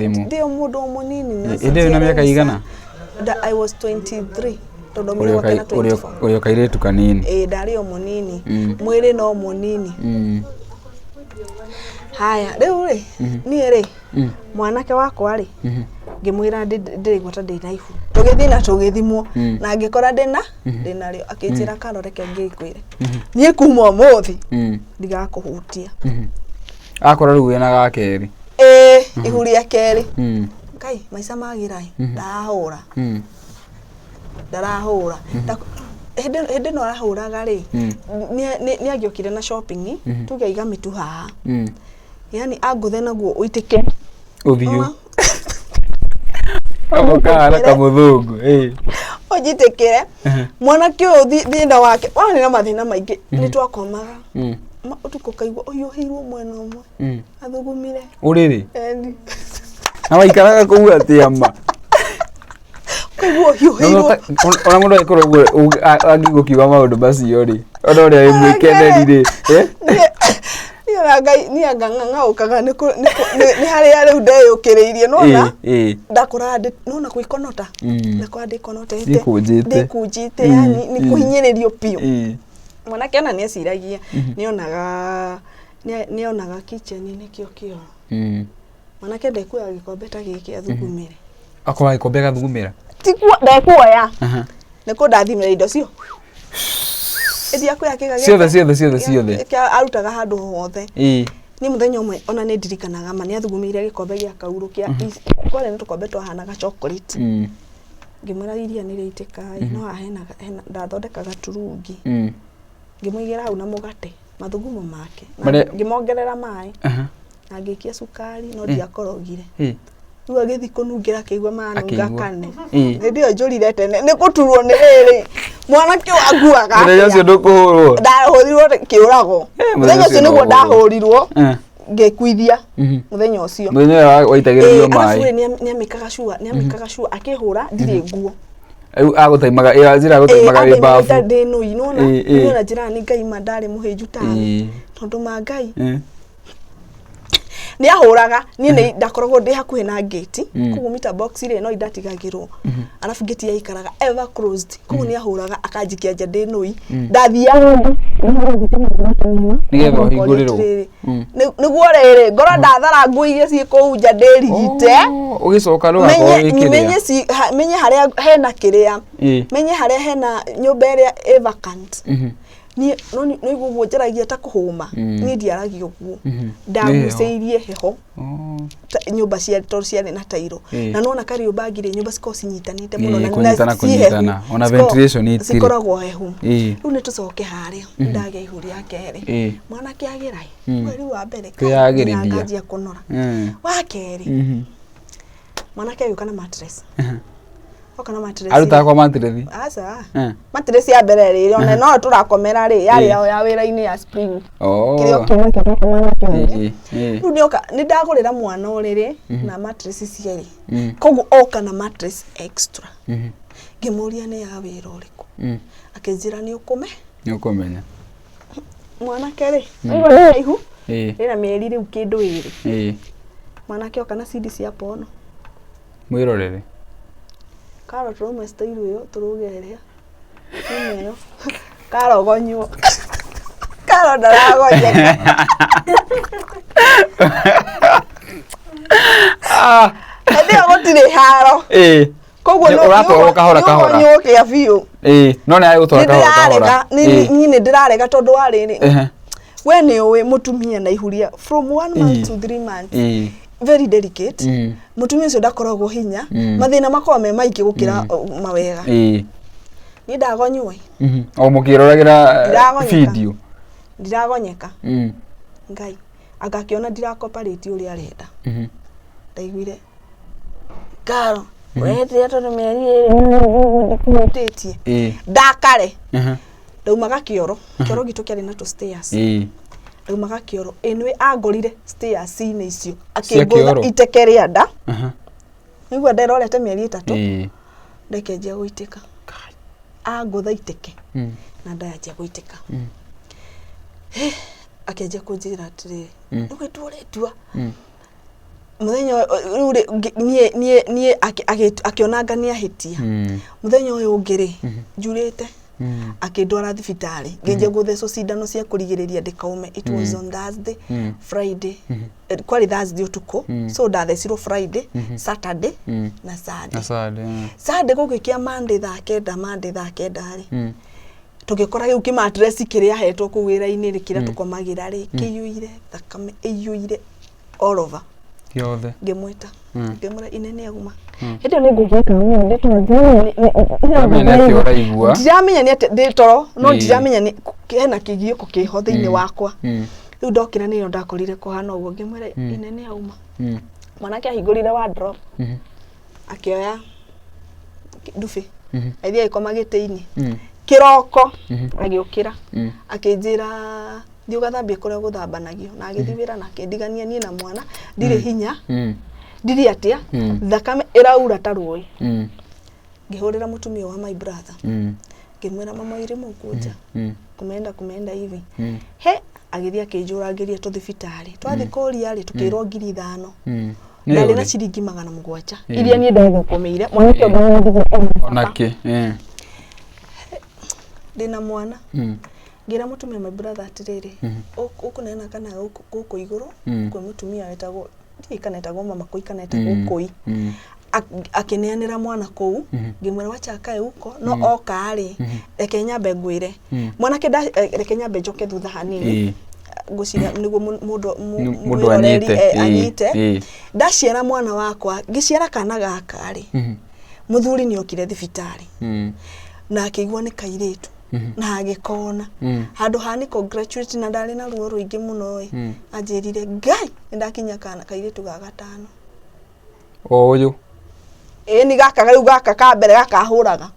Ndio mundu munini. Inde na miaka igana? I was 23. Tondu mwiri wake na 24. Uyo kairetu kanini. Ndari o munini. Mwiri no munini. Haya, riu ri ni ri mwanake wakwa ri ngimwira ndirigwa ta ndina ihu. Tugithina tugithimwo na ngikora ndina rio akinjira karoreke ngikwire. Nie kuma muthi ndigakuhutia. Akora riu ena gakeri. Ihuri ya keri. Ngai maica magirai ndahura. Ndarahura. Hende no arahuraga ri ni agiokire na shopping tugeiga mitu haha. Yani anguthe naguo uitike uthiu amukara kamuthungu ujitekere mwanake uyu thinda wake wani na mathina maingi ni twakomaga utuko kaigua uyu hirwo mwena umwe athugumire uriri na waikaraga kuu atia ma kaigua uyu hirwo ona mundu aikorwo angigukiwa maundu macio ri ona uri mwikenerire ni anganga ukaga ni hari ya riu ndeyukiriirie nona ndakora nona kuikonota ndakora ndikonotete ndikunjite yani ni kuhinyiririo pio mwanake ona ni aciragia nionaga kitchen nikio kio mwanake ndekuya gikombe ta giki athugumire akora gikombe gathugumira tikwa ndekuya niko ndathimira indo cio Edia kwa kiga ciothe kia arutaga handu hothe ni muthenya umwe ona ni ndirikanaga ma ni athugumire gikombe gia kauru kia kwale ni tukombe twahanaga chocolate ngimwira iria ni riitika no hena ndathondekaga turungi ngimwigira hau na mugate mathugumo make ngimongerera mai na ngikia sukari no ndiakorogire riu agithi kunungira kigwa manunga kane ndio njurire tene ni kuturwo ni riri mwanake waguaga ndio ucio ndukuhurwo ndahurirwo kiurago muthenya ucio niguo ndahurirwo ngekuithia muthenya ucio waitagirerio mai arafu ni amikaga shua akihura ndire nguo agutaimaga njira gutaimaga ibafu ndino inona njira ni Ngai mandari muhiju tani tondu ma Ngai ni ahuraga ni ndakoragwo ndi hakuhe na gate kugu meter box ile no idatigagirwo arafu gate ya ikaraga ever closed kugu ni ahuraga akanjikia nja ndi noi ndathia nigetha higurirwo niguo riri ngora ndathara ngui iria ci kuu nja ndirigite ugicoka ro akora menye haria hena kiria menye haria hena nyumba iria vacant ni no iguo njaragia ta kuhuma ni ndiaragia uguo ndaguceirie heho nyumba cia torciani na tairo na nona kari ubagire nyumba ciko cinyitanite muno na kunyitana ona ventilation itiri cikoragwo hehu riu ni tucoke haria ndage ihuri ya keri mwana kiagirai mweri wa mbere kiagirithia kunora wa keri mwana kiagio kana mattress oka na mattress aruta kwa mattress asa mattress ya mbere ri ona no turakomera ri yari yao ya wira-ini ya spring kirio kimwe mwana kĩonje riu nioka ni ndagurira mwana uriri na mattress cieri kogu oka na mattress extra ngimuria ni ya wira uriku akinjira ni ukumenya mwana keri aiwa ni ihu ina mieri riu kindu iri mwana kioka na CD cia pono mwirorere karo turume style yo turugeria nimeyo karo gonyo karo ndaragonye ndio gutire haro koguo no uratoro kahora nyoke ya biu no na gutoro kahora ni ndirarega tondu wariri we ni uwe mutumia na ihuria from 1 month to 3 months very delicate mutumia ucio ndakoragwo hinya mathina makwa me maiki gukira mawega ni ndagonywe o mukiroragera video ndiragonyeka ngai agakiona ndirakoparate uri arenda ndaiguire karo wete tondu mieri ndikutetie ndakare ndaumaga kioro gitu kiari na to stairs ndaumaga kioro enwe agorire stairs ine icio akigotha itekere nda niguo nderorete mieri 3 ndekenjia guitika agotha iteke na ndayanjia guitika akenjia kunjira atiri nigwe turetua muthenya nie akionanga ni ahitia muthenya uyu ungiri njurite akindwara thibitari ngeje gutheco cindano cia kurigiriria ndikaume. It was on Thursday, Friday, kwari Thursday utuko, so ndathecirwo Friday, Saturday na Sunday. Sunday gugikia Monday thaa kenda ri tugikora giu ki mattress kiria hetwo ku wira-ini rikira tukomagira ri kiyuire thakame iyuire all over yothe ngimwita ngimura inene aguma hete ni ngugeka ngende tondu ndiramenya ni ati nditoro no ndiramenya ni hena kigioko kiho thiini wakwa riu ndokira ni ndakorire kuhana uguo ngimwira inene aguma mwanake ahingurire wardrobe akioya ndufi aithia ikoma giti-ini kiroko agiukira akinjira ndiuga thambie kuria guthambanagio na agithibira na akindigania nie na mwana ndire hinya ndiri atia thakame iraura ta ruoi ngihurira mutumia wa my brother ngimwira mama ire mukunja kumenda hivi he agithia kinjura ngiria tuthibitari twathi kuria ri tukirwo 5,000 ndari na ciringi 700 iria nie ndagukomeire mwanake onake ndina mwana ngira mutumia my brother atiriri ukunena kana guku iguru kwa mutumia wetagwo ndikanetagwo mama koi kanetagwo koi akineanira mwana kou ngimwira wachakae uko no oka ri reke nyambe ngwire mwanake reke nyambe njoke thutha hanini gucira niguo mundu anyite ndaciara mwana wakwa ngiciara kana gaka ri muthuri ni okire thibitari na akigwa ni kairitu na agikona handu hani congratulate na ndari na ruo ruingi muno anjirire ngai ndakinya kana kairitu ga gatano oyo ni gaka riu gaka ka mbere gaka huraga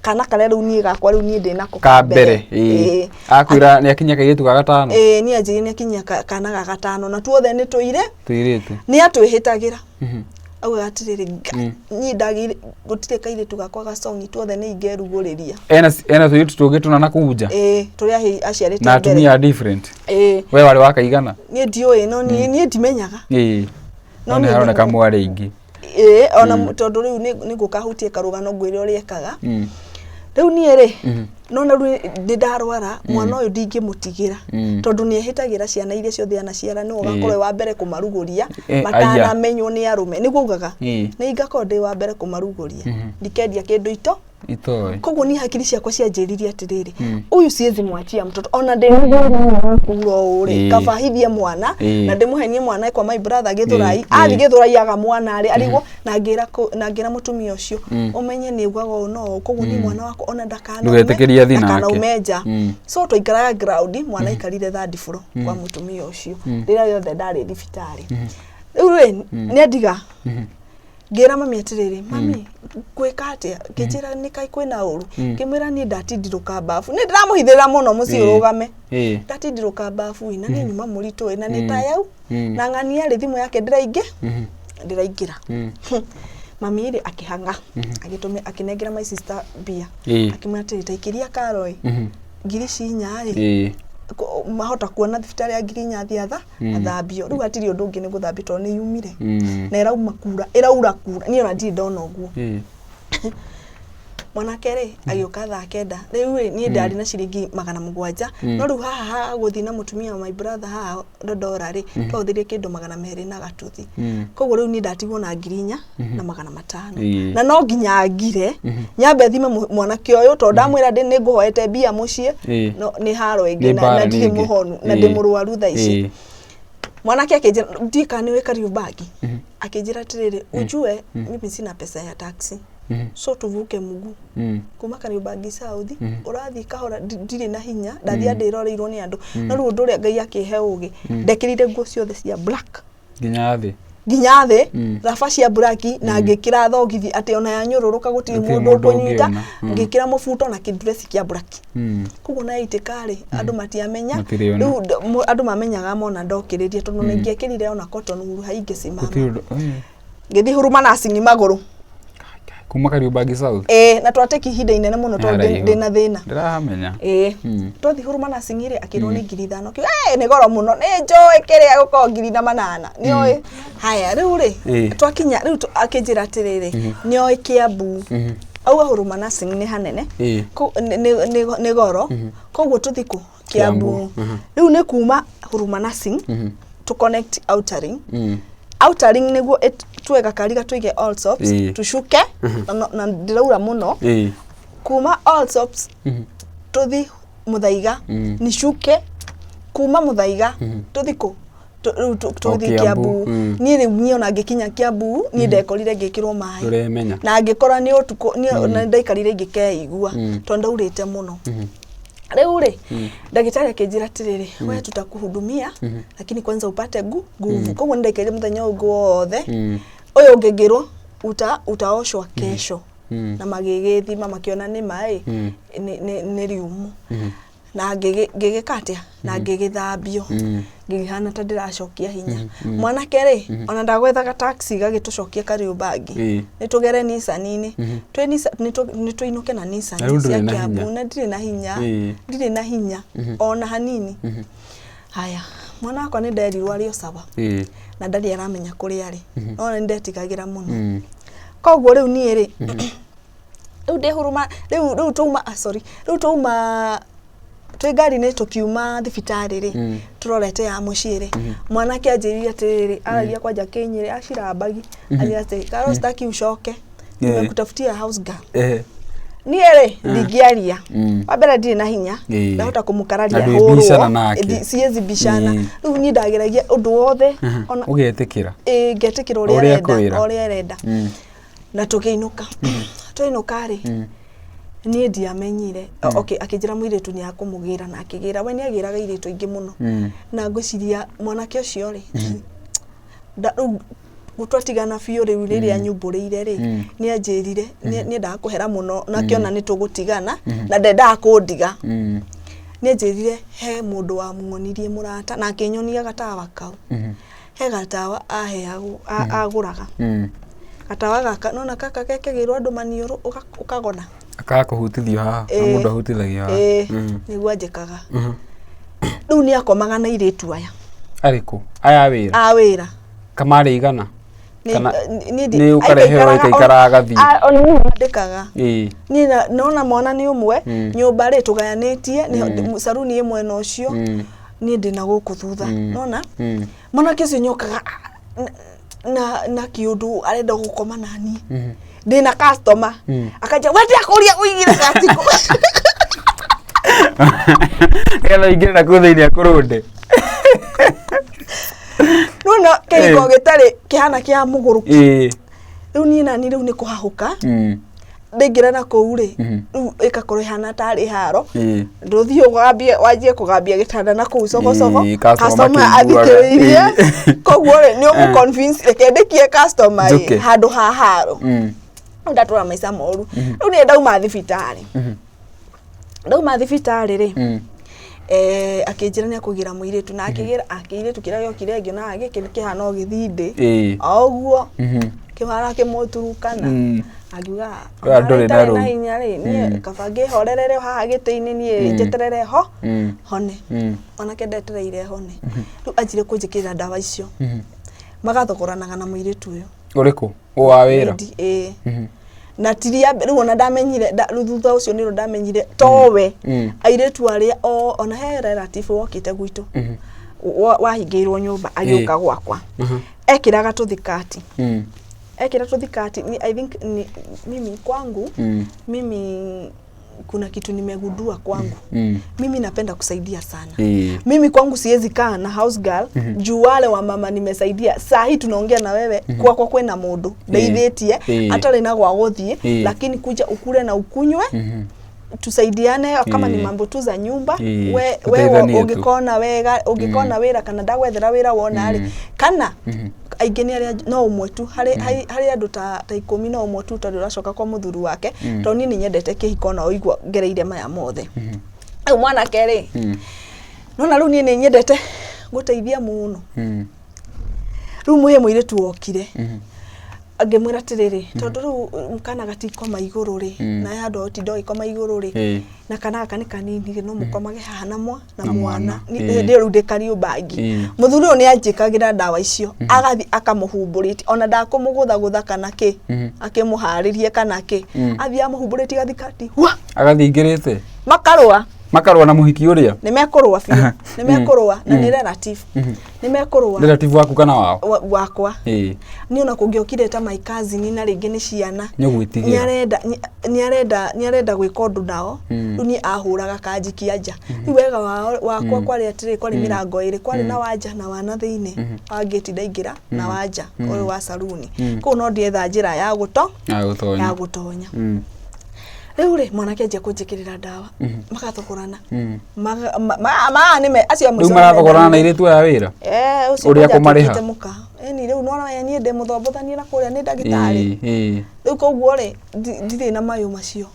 kana kare riu nie gakwa riu nie ndina ko ka mbere akwira ni akinya kairitu ga gatano ni anjiri ni akinya kana ga gatano na tuothe ni tuirite ni atwihitagira au atiriri ni ndagire gutire kairitu gakwa gacongi tuothe ni ingeruguriria ena tuitu tugituna na kuja turia aciarite na tumia different we wari wakaigana ni ndioi no ni ndimenyaga no ni harona kamwari ingi ona tondu riu ni gukahutie karugano ngwire uri ekaga riu ni ri no na riu ndarwara mwana uyu ndingimutigira tondu ni ehitagira ciana iria ciothe ana ciara ni ugakorwe wa mbere kumaruguria matana menywo ni arume ni kugaga ni ingakorwo ndi wa mbere kumaruguria ndikendia kindu itoi koguo ni hakiri ciakwa cianjiririe atiriri uyu siezi mwachia mtoto ona ndimuguro uri kafahithia mwana na ndimuhenie mwana kwa my brother githurai athi githurai aga mwana ari arigwo na ngira mutumia ucio umenye ni ugwago no koguo ni mwana wako ona ndugetekeria thina umeja so toikaraga ground mwana ikarire third floor kwa mutumia ucio rira yothe ndari thibitari riu ni ndiga Ngera mami atiriri mami gwika atia kijira ni kai kwina uru kimwira ni ndatindiruka bafu ni ndiramuhithira muno muci urugame ndatindiruka bafu ina ni nyuma muritu ina ni tayau na ng'ania ri thimu yake ndiraingira mami iri akihanga agitume akinengera my sister bia akimwatiri taikiria karoi ngiri cinya ri mahota kuona thibitari ya ngiri nya thiatha athambio riu atiri undu ungi ni guthambitwo ni yumire na irauma kura iraura kura ni ona ndi ndona uguo mwanake ri agioka thaa kenda riu ni ndari na ciringi 700 no riu haha guthi na mutumia wa my brother haha Dodora ri twathirie kindu 200 na gatuthi koguo riu ni ndatigwo na ngiri 4 na 500 na no nginya ngire nyambe thime mwanake uyu to ndamwira ndi ni nguhoete bia mucie no ni haro ingi na ndi muhonu na ndi murwaru thaa ici mwanake akijira ndika ni weka riubagi akijira tiriri ujue mimi sina pesa ya taxi so tuvuke mugu kuma Kariobangi South urathi kahora ndire na hinya ndathia ndiroreirwo ni andu no ru undu ria Ngai akihe ugi ndekirire nguo ciothe cia black nginya thi rafa cia black na ngikira thogithi ati ona ya nyururuka gutiri mundu kunyita ngikira mubuto na kidress kia black kugo na itikari andu matiamenya riu andu mamenyaga mona ndokiririe tondu ningekirire ona cotton huru hainge simama ngithi huruma na singi maguru kuma Kariobangi South na twateki ihinda inene muno tondu ndina thina ndiramenya twathi huruma na singire akirwo ni ngiri 5 ni goro muno ni njoe kiria guko ngiri na 8 ni oi haya riu ri twakinya riu akijira tiriri ni oi Kiambu au huruma na sing ni hanene ni goro koguo tuthiku Kiambu riu ni kuma huruma na sing to connect Outering niguo twega kariga twige Allsops tushuke na ndiraura muno kuma Allsops tuthi Muthaiga ni shuke kuma Muthaiga tuthiku tuthi Kiambu ni riu niona ngikinya Kiambu ni ndekorire ngikirwo mai na ngikora ni utuko na ndaikarire ngikeigua tondu ndaurite muno riu ri ndagitari akijira tiriri we tutakuhudumia lakini kwanza upate nguvu koguo ndaikaire muthenya wothe uyu ngegirwo utaoshwa kesho na magigithi makiona ni mai ni riumu na ngigikatia na ngigithambio ngihana ta ndiracokia hinya mwanake ri ona ndagwethaga taxi gagitucokia Kariobangi nitugere Nissan-ini nituinuke na Nissan cia Kiambu na ndire na hinya ona hanini haya mwana wakwa ni nderirwo ario sawa na ndari aramenya kuri ari ona ndetigagira muno koguo riu nie ri riu ndihuruma riu tuma twi ngari ni tukiuma thibitari ri turorete ya muciri mwanake anjiriria tiriri aragia kwanja Kinyiri acirambagi aliate karo staki ucoke nimekutafutia house girl nie ri ndigiaria wabera ndire na hinya ndahota kumukararia horo siezi bishana riu ni ndageragia undu wothe ona ugetikira ngetikira uria erenda na tukiinuka twinuka ri ni ndiamenyire okay akijira mwiritu ni akumugira na akigira we ni agiraga iritu ingi muno na ngociria mwanake ucio ri gutwatigana biu riu riria nyumburire ri ni anjirire ni ndakuhera muno na kiona ni tugutigana na ndenda kundiga ni anjirire he mundu wa muonirie murata na akinyonia gatawa kau he gatawa aheagu aguraga gatawa gaka nona kaka kekegirwo andu maniuru ukagona akakuhutithio haha mundu ahutithagia haha niguo njikaga riu ni akomaga na iritu aya ariku aya wira kamari igana kana ni ukarehewa ikaikara gathi ndikaga ni nona mwana ni umwe nyumba ri tugayanĩtie ni saruni imwe no cio ni ndina guku thutha nona mwana kesi nyokaga na kiundu arenda gukoma nani ndina customer akaja wende akuria uigire gatiko kela igire na kuthini akurunde nona kiko gitari kihana kia muguruki riu ni nani riu ni kuhahuka ndingira na kou ri riu ikakorwo ihana tari haro nduthie ugambie wajie kugambia gitanda na kou soko customer athikiririe koguo ri ni umu convince rekendekie customer handu ha haro ndatura maica moru riu ni ndauma thibitari ri akijira ni akugira muiritu na akiiritu kira yokire ngio na giki kihana ogithinde oguo kihara kimuturukana agiuga ndore na hinya ri ni kabange horerere haha giti-ini ni njeterere ho hone ona kendetereire hone riu ajire kunjikira ndawa icio magathogoranaga na muiritu uyu uriku wa wira na tiria riu ona ndamenyire thutha ucio ni ndamenyire towe airetu aria ona he relative wokite gwitu wahingiirwo nyumba agioka gwakwa ekiraga tuthikati ekira tuthikati I think mimi kwangu mimi kuna kitu nimegundua kwangu mimi napenda kusaidia sana mimi kwangu siwezi kaa na house girl juu wale wa mama nimesaidia saa hii tunaongea na wewe kwa kwena mundu ndeithĩtie atari na gwa guthie lakini kuja ukule na ukunywe tusaidiane kama ni mambo tu za nyumba we ungikona wira kana ndagwethera wira wona ari kana aingeni aria no umwe tu hari andu ta 10 no umwe tu tari uracoka kwa muthuru wake to ni nyendete kihiko na oigwa ngereire maya mothe au mwana keri nona riu ni nyendete guteithia muno riu muhe muiritu wokire angemwira tiriri tondu riu mukana gatikoma iguru ri na yandu otindo ikoma iguru ri na kana kani kanini no mukomage haha na mwana ni riu ndikari ubangi muthuri uyu ni anjikagira ndawa icio agathi akamuhumburiti ona ndakumugutha kana ki akimuharirie kana ki athi amuhumburiti gathikati agathingirite makarwa na muhiki uria nimekurwa biu nimekurwa na ni relative nimekurwa relative waku kana wao wakwa ni ona kungiokire ta my cousin na ringi ni ciana nyugwitigia ni arenda gwika undu nao riu ni ahuraga kanjikia nja riu wega wakwa kwari atiri kwari mirango iri kwari na wanja na wana thiini wa gate ndaingira na wanja uyu wa saluni ko no ndietha njira ya gutonya riu ri mwanake aje kunjikirira ndawa magathogorana nime acio riu marathogorana na iritu ya wira uria kumariha ni riu nona ya ni ndi muthobothanie na kuria ni ndagitari riu koguo ri ndire na mayu macio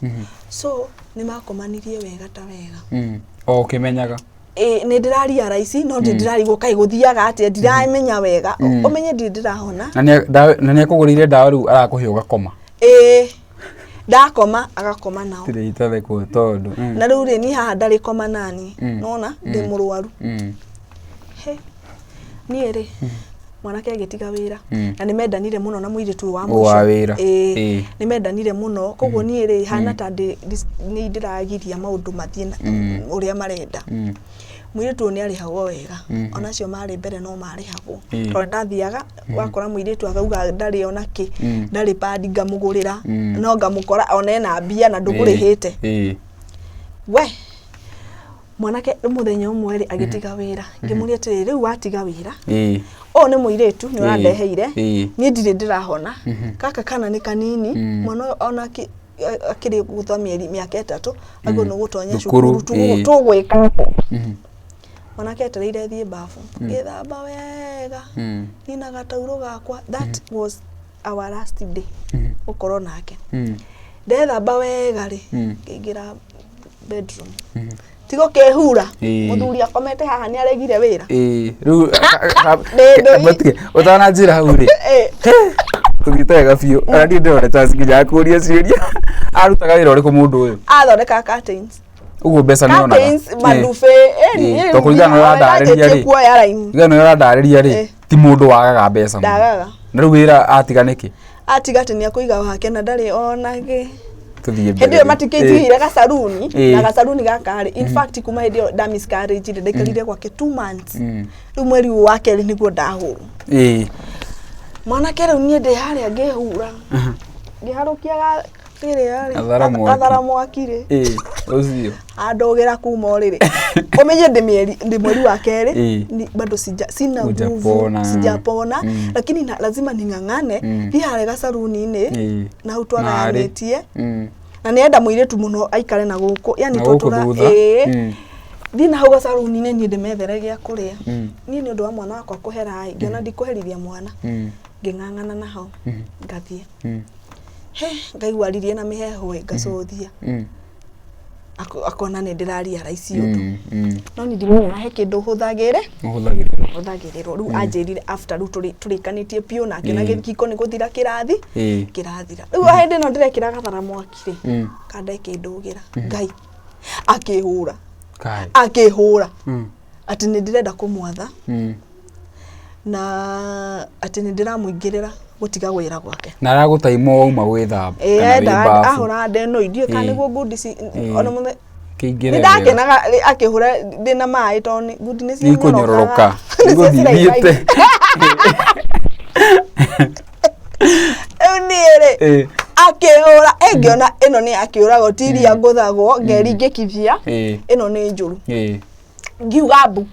so ni makomanirie wega ta wega kimenyaga ni ndiraria raisi no ndirarigwo kai guthiaga ati ndiramenya wega umenye ndirahona na ni akugurire ndawa riu arakuhe ugakoma ndakoma agakoma nao tire itave ku tondu na riu ri ni haha ndari koma nani nona ndi murwaru ni ri mwanake agitiga wira na nimendanire muno na muiritu wa muico nimendanire muno koguo ni ri hana ta ni ndiragiria maundu mathie uria marenda muiritu ni arihagwo wega onacio mari mbere no marihagwo to ndathiaga wakora muiritu akauga ndari ona ki ndari padi ngamugurira no ngamukora ona na mbia na ndugurihite we mwanake muthenya umwe ri agitiga wira ngimuria tiri riu watiga wira ni muiritu ni urandeheire ni ndire ndirahona kaka kana ni kanini mwana ona akiri guthomia miaka 3 ago no gutonya cukuru tugwika mwanake etereire thie bafu ngithamba wega nina gatauro gakwa that was our last day ukoro nake ndethamba wega ri ngingira bedroom tigo kehura muthuri akomete haha ni aregire wira riu batike utana njira hau ri tugitega biu ara ndi ndore chance nginya kuria ciuria arutaga wira uriku mundu uyu athondeka curtains ugo mbeca ni ona madufe to kuringana na ndarĩria ri igana na ndarĩria ri ti mundu wagaga mbeca ndagaga na riu wira atiga niki atiga tini akuiga wake na ndari onage tuthie mbere ndio matikejire ga saluni na ga saluni gakari in fact kuma ndio da miscarriage ndekalire gwake 2 months riu mweri wake niguo ndahuru mwana kere unie de haria ngehura ngiharukia riri athara mwakire Ucio. Andogera kuma orire. Umenye ndi mweri wa keri bado sina nguvu, sijapona lakini lazima ning'ang'ane hiare gasaruni-ini na utwaranetie. Na nienda muiretu muno aikare na guku yani twatura Dina hauga saruni-ini ni ndimethera gia kuria. Ni undu wa mwana wakwa kuhera ngiona ndikuherithia mwana. Nging'ang'ana na hau ngathie. Ngaigwaririe na miheho ngacothia. Akona ndiraria raici undu. No ni ndimuna he kindu huthagire. Riu anjirire after riu turikanitie pio na akina gikiko ni guthira kirathi. Kirathira. Riu hindi no ndirekira gathara mwakire. Kanda kindugira. Ngai akihura. Akihura. Ati ni ndirenda kumwatha. Na ati ni ndiramuingirira gutiga wira gwake. Na aragutaima uma gwithamba kana ahura ndeno idie kana niguo ngudi si ona muthe kingire ndakenaga akihura ndina mai toni ngudi ni si kunyororoka nguthiite Uniere akihura engiona ino ni akiura gotiria nguthagwo ngeringikithia ino ni njuru ngiuga mbu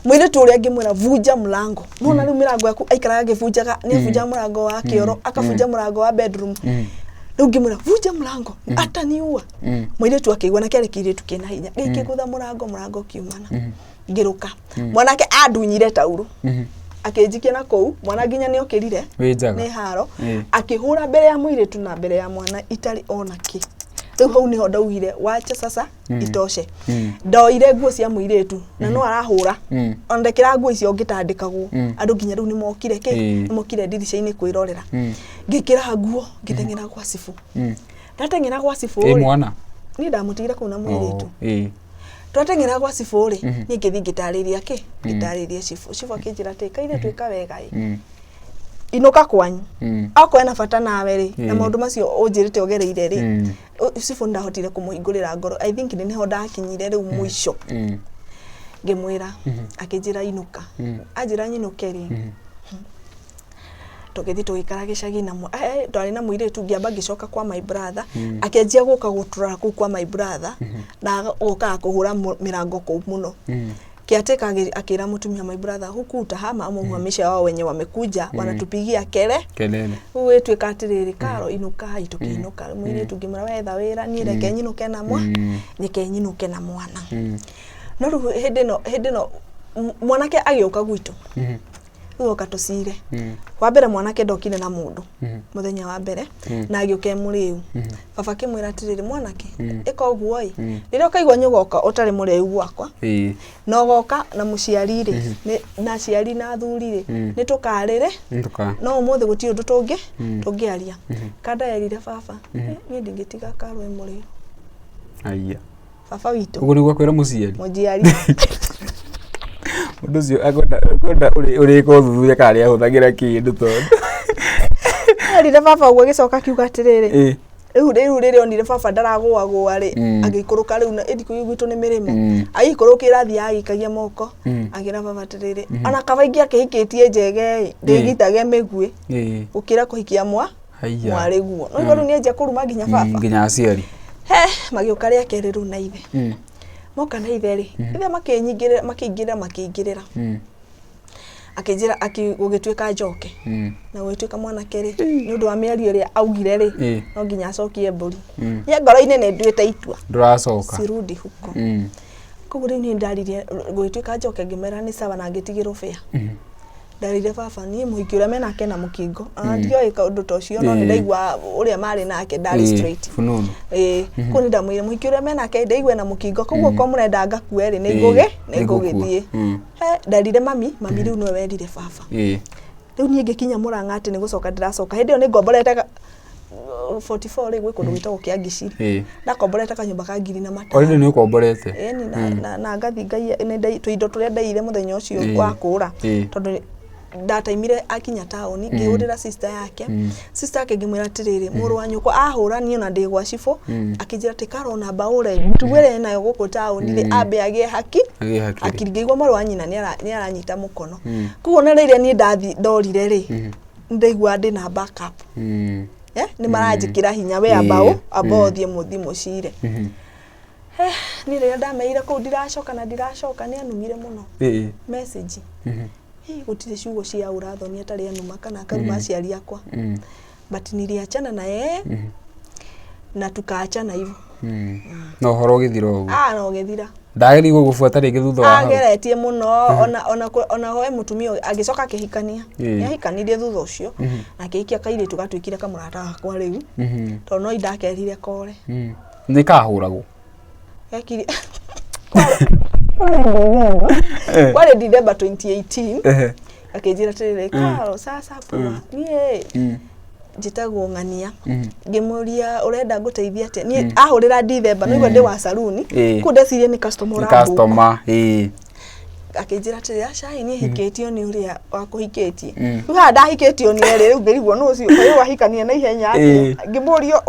mwire turia ngimwira vunja mlango nona riu mirango yaku aikaraga givunjaga ni vunja mlango wa kioro akavunja mlango wa bedroom riu ngimwira vunja mlango ataniua mwire tu akigwa na kile kiritu kina hinya gikigutha mlango kiumana ngiruka mwanake adunyire tauro akinjikia na kou mwana nginya ni okirire ni haro akihura mbere ya mwire tu na mbere ya mwana itari ona ki riu hau niho ndaugire wacha sasa itoshe ndoire nguo cia muiretu na no arahura ondekera nguo icio ngitandikagwo andu nginya riu ni mokire ni mokire dirisha-ini kwirorera ngikira nguo ngitengera kwa cifu ndatengera kwa cifu mwana ni ndamutigire kuna muiretu twatengera kwa cifu ri ni ngithi ngitariria ngitariria cifu akinjira tika ile twika wega inuka kwanyu akwa na bata nawe ri na maundu macio unjirite ogereire ri cifu ndahotire kumuhingurira ngoro I think ni ho ndakinyire riu mwisho ngimwira akinjira inuka anjira nyinuke ri tugithi tugikara gicagi na twari na muiretu ngiamba ngicoka kwa my brother akenjia guka gutura ku kwa my brother na oka kuhura mirango ku muno kiateka akira mutumia my brother huku utahama ama muhamisha wao wenye wamekuja wanatupigia kelele wetu ikatiriri karo inuka itukinuka muiretu ngimura wetha wira ni reke nyinuke na nyinuke na mwana no ru hedeno mwanake agioka gwitu uo katosire wa mbere mwanake ndokire na mundu muthenya wa mbere na agioke muriu baba kimwira tiriri mwanake iko guoi ririo kaigwa nyugoka utari muriu gwakwa no goka na muciarire na ciari na thurire ni tukarire no umuthi guti undu tungiaria kada yarire baba ni ndingitiga karwe muriu aiya baba witu ugu niguo kwira muciari Mundu cio akwenda uri ko thuthuria kari ahuthagira kindu tondu arire baba ugo gicoka kiuga atiriri riu riri onire baba ndaragwa ri agikuruka riu na ediku gwitu ni mirimo agikurukira thia agikagia moko agira baba atiriri ona kabaingi akihikitie njege ndigitage migwi ukira kuhikia mwari guo no iguru ni enja kuruma nginya baba nginya aciari magiuka ria keriru na ithe moka na ithe ri ithe makingirira akinjira akigugituika njoke na gwituika mwana keri ni undu wa miario ria augire ri no nginya acokie mburi ye ngoro-ini ni nduite itua nduracoka sirudi huko kuguri ni ndaririe gwituika njoke ngimera ni sawa na ngitigirwo fea ndarire baba ni muhiki uria menake na mukingo ndio ika undu tocio no ndaigwa uria mari nake ndari straight fununu kuni ndamwire muhiki uria menake ndaigwa na mukingo koguo ko murenda ngakue ri ni ngugithie ndarire mami riu no werire baba riu ni ngikinya muranga ati ni gucoka ndiracoka hindi yo ni ngomborete 44 ri gwe kundu gwitagwo kia Giciri ndakomborete kanyumba ka ngiri na mata already ni ukomborete na ngathi ngai tuindo turia ndaire muthenya ucio wa kura tondu ndataimire akinya taoni ngiurira sister yake ngimwira tiriri muru wa nyuko ahura ni ona ndigwa cifu akinjira tikarona baure tugwere nayo guku taoni ri ambe agie haki akirigwa maru wa nyina ni aranyita mukono kugo na riria ni ndathi ndorire ri ndaigwa ndi na backup ni maranjikira hinya we ambao thie muthimo cire ni rä ndameire kå ndiracoka na ndiracoka nä anumire må no message gũtirĩ ciugo cia ũrathonia tarĩ anuma kana karuma aciari akwa but niliachana na yeye na tukaachana hivyo no horo githira ũguo no githira ndageri gũgũbuata rĩngĩ thutha wa ageretie mũno ona hoe mũtumia agĩcoka akĩhikania nĩahikanirie thutha ũcio na akĩhikia kairĩtu gatuĩkire kamũrata gakwa rĩu tondũ no indakerire kore nĩ kahũragwo yakiri wale December 2018 akejira tere karo sasa puma nie jitagwo ngania ngimuria urenda nguteithia ate nie ahurira December niguo ndi wa saluni kundecirie ni customer akejira tere aca nie hiketio ni uria wakuhiketie uha ndahiketio ni eri riu ngirigwo no ucio uyu wahikania na ihenya ngimurio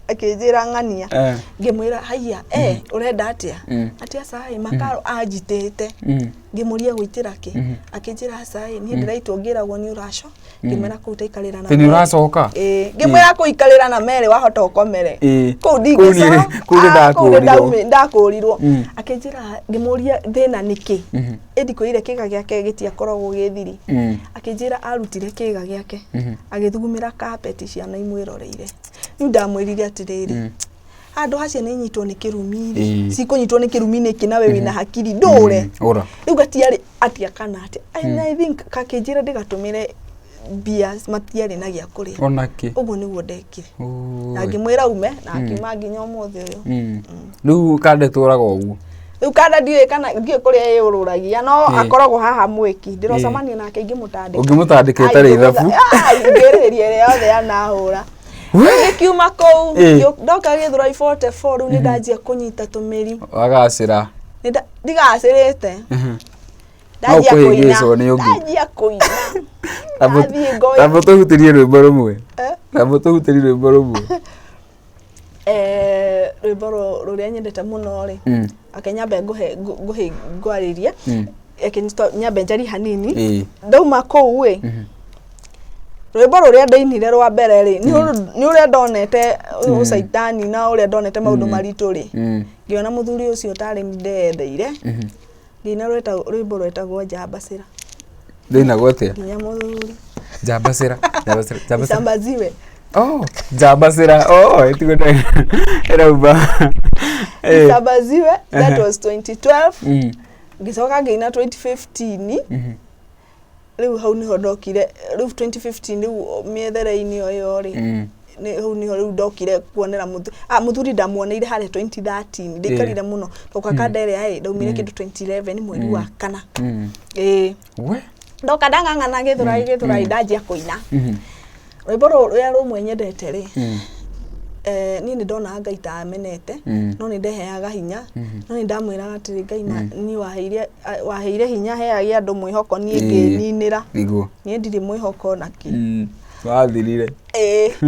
akejira ngania ngimwira haiya urenda atia atia sai makaro ajitete ngimuria gwitira ki akejira sai ni ndiraitwo ngiragwo ni uraco ngimera kutaikarira na ni uracoka ngimwira kuikarira na mere wahota ukomere ku ndigisa ndakurirwo akejira ngimuria thina niki edikoire kiga giake gitiakoragwo githiri akejira arutire kiga giake agithugumira carpet ciana imwiroreire ni ndamwirire atiriri andu hacia ni nyitwo ni kirumi sikunyitwo ni kirumi niki nawe wina hakiri ndure riu gatiari atia kana ati I think kakejira ndigatumire bias matiari na gia kuria onaki uguo niguo ndekire na ngimwira ume na akiuma nginya umuthe uyu riu kande turaga uguo riu kanda ndiwe kana ngie kuria yururagia no akoragwo haha mwiki ndirocamania nake ngimutandika ungimutandikite ri ithabu ngiririe ri yothe anahura kiuma kou ndoka githura 44 riu ni ndanjia kunyita tumiri wagacira ndigacirite ndajia kuina tabo tuhutirie rwimbo rumwe tabo tuhutirie rwimbo rumwe rwimbo ruria nyendete muno ri akanyambe nguhe ngwariria ekenyito nyambe njari hanini ndauma kou wi rwimbo ruria ndainire rwa mbere ri ni uria ndonete ucaitani na uria ndonete maundu maritu ri ngiona muthuri ucio tari ndetheire ngina rwimbo rwetagwo Jambacira ndina gwote nginya muthuri Jambacira Sambaziwe Jambacira etigo era uba Sambaziwe that was 2012 ngicoka ngina 2015 riu hau niho ndokire riu 2015 riu miethere-ini yo ri ni hau niho riu ndokire kuonera muthuri ndamuoneire hare 2013 ndikarire muno toka kadere ndaumire kindu 2011 mweri wa kana we ndoka ndang'ang'ana githura ndajia kuina rwimbo ruria rumwe nyendete ri ni ndona Ngai ta amenete no ni ndeheaga hinya no ni ndamwira atiri Ngai ni waheire hinya heagia andu mwihoko ni ngininira niguo ni ndiri mwihoko naki wathirire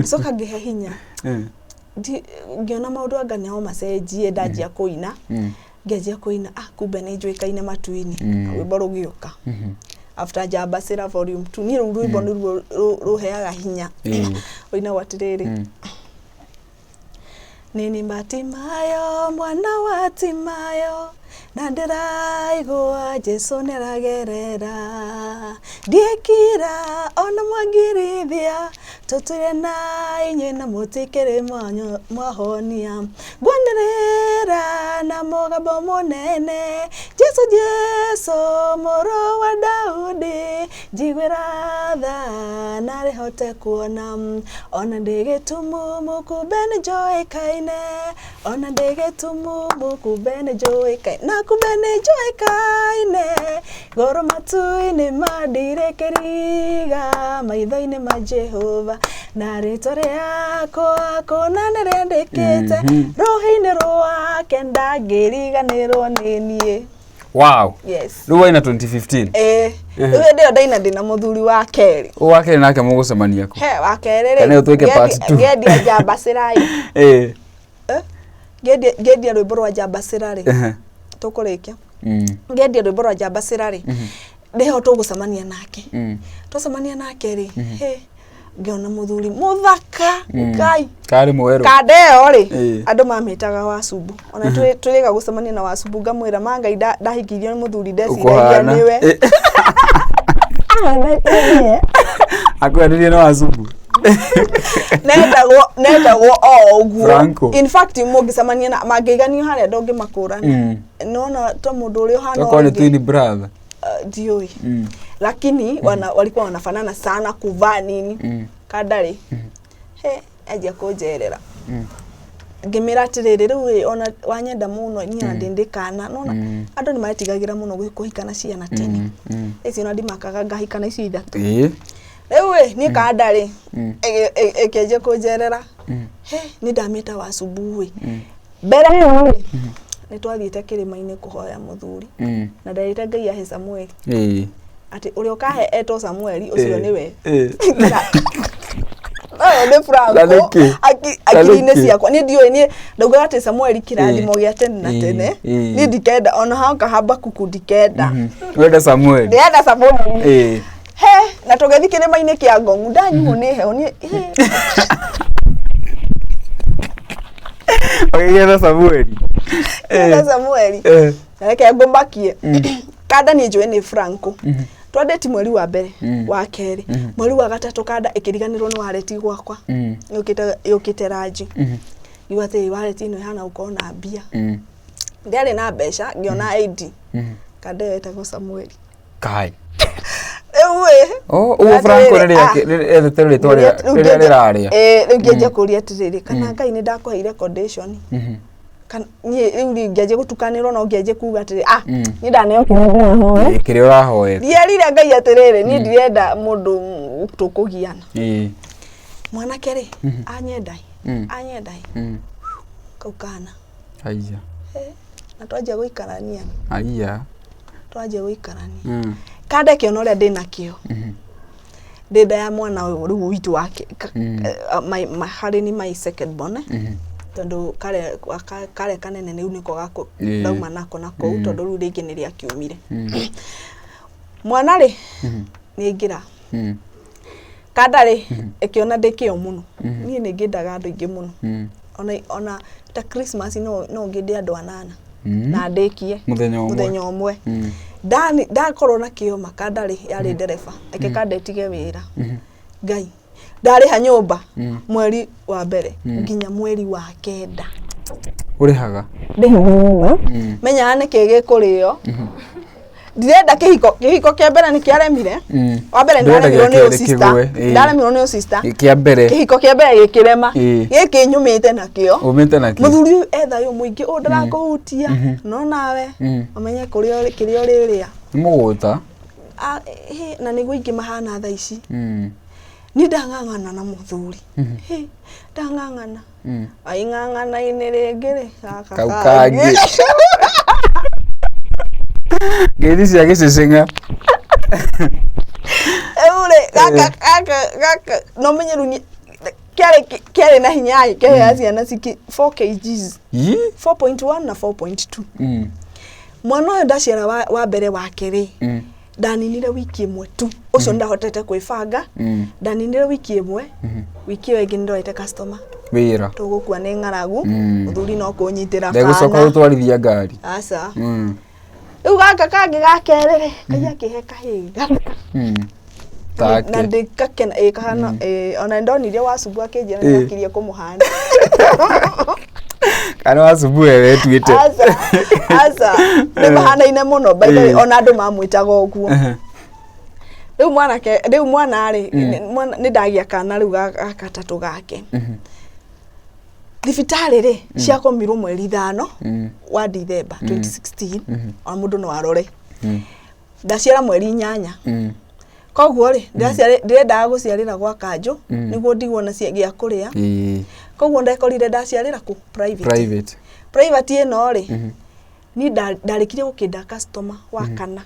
soka ngihe hinya ngiona maundu anga nao macenjie ndajia kuina ngejia kuina kumbe ni njuikaine matu-ini rwimbo rugioka after Jambacira volume 2 ni rwimbo ni ruheaga hinya oina watiriri nini Matimayo mwana wa Timayo na ndiraigua Jesu neragerera ndiekira ona mwangirithia tutire na inye na mutikire mwahonia ngwanirira na mugambo munene Jesu moro wa Daudi njigwira tha na rihote kuona ona ndigitumumu kumbe ni njoikaine ona ndigitumumu kumbe ni njoikaine na kumbe ni njoikaine goro matu-ini mandirekeriga maitho-ini ma Jehova na ritwa riakwa kona nirendekete roho-ini rwake ndangiriganirwo ni nie. Wow. Yes. Ruwa ina 2015. Ruwa ndio ndaina ndina muthuri wa keri. Wa keri nake mugucemania ku. He wa keri ri. Kana utwike part 2. Ngedia Jambacira ngedia rwimbo rwa Jambacira ri. Tukurikia. Ngedia rwimbo rwa Jambacira ri. Ndiho tugucemania nake. Tucemania nake ri. He ngiona muthuri muthaka ngai kari mweru kadeo ri andu mamitaga Wasubu ona turiga gucemania na Wasubu ngamwira mangai ndahikirio muthuri ndeciria niwe akwaririe na Wasubu netagwo oguo in fact mugicemania na mangiganio haria ndongi makurani nona to mundu uri hana toko ni twin brother dioi lakini walikuwa wanafanana sana kuvaa nini kadari he aje kujerera ngimira atiriri riu ona wanyenda muno nyina ndindikana nona andu ni maitigagira muno kuhikana ciana tene eci na ndimakaga ngahikana ici ithatu riu ni kadari ekeje kujerera he ni ndamita Wasubu mbere yo ni twathiite kirima-ini kuhoya muthuri na ndarite Ngai ahe Samuel ati uri ukahe eto Samuel ucio niwe ne Franco akirine ciakwa ni ndio ni ndauga ati Samuel kirathimo gia tene na tene ni ndikenda ona hanga hamba kuku ndikenda wenda Samuel he na tugethi kirima-ini kia Ngongu ndanyu ni he ni Ogegera Samuel Samuel reke ngombakie kada ni njwe ni Franco twandeti mweri wa mbere wa keri mweri wa gatatu kada ikiriganirwo ni wareti gwakwa yukite raji iwate wareti no hana ukona mbia ndiari na besha ngiona ID kada yetagwo Samuel kai ewe Franco riri teruri toria riraria ngeje kuria tiriri kana Ngai ni ndakuheire condition kan ni ngeje gutukanirwo no ngeje kuga atiri ni ndaneo kirahoe kirio rahoe rire Ngai atiriri ni ndirenda mundu tukugiana mwana kere anyendai kaukana aiya na twaje guikarania twaje guikarania kada kio noria ndina kio ndenda ya mwana uyu witu wake hari ni my second born tondu kare kanene ni uniko gako ndauma nako tondu riu ringi ni ria kiumire mwana ri ni ngira kada ri ekiona ndikio muno ni ngindaga andu ingi muno ona ta Christmas no nginde andu anana na ndekie muthenya umwe da korona kio makadari yari dereva ekekada etige wira Ngai ndari ha nyumba mweri wa mbere nginya mweri wa kenda urihaga menya ne kege kurio ndirenda kihiko kia mbere ni kiaremire wa mbere ndaremiro ni sister ndaremiro ni sister kia mbere kihiko kia mbere gikirema giki nyumite nakio muthuri etha yo muingi ndarakuhutia no nawe umenye kurio kirio riria muguta na niguo ingi mahana tha ici ni ndang'ang'ana na muthuri ndang'ang'ana aing'ang'ana ine ringiri kaukangi ngiri cia gicicinga eure kaka no menyeru ni kiari na hinya kia ciana ciki 4 kgs 4.1 na 4.2 mwana uyu ndaciara wa mbere wake ri ndaninire wiki imwe tu ucio ndahotete kwibanga ndaninire wiki imwe wiki iyo ingi ndoete customer wira tugukua ni ng'aragu muthuri no kunyitira kana ndegucoka gutwarithia ngari aca riu gaka kangi gakerere kaia kihe kahinga na ndikakena kahana ona ndonire Wasubu akinjira nakirie kumuhana kana Wasubu wewe tuite aca ni mahana ine muno by the way ona andu mamwitaga oguo riu mwana ari ni ndagia kana riu gatatu gake thibitari ri ciakomirwo mweri 5 wa December 2016 ona mundu no arore ndaciara mweri 8 koguo ri ndirenda guciarira gwa kanjo niguo ndigwo na gia kuria koguo ndekorire ndaciarira ku private ino ri ni ndarikire gukinda customer wa kana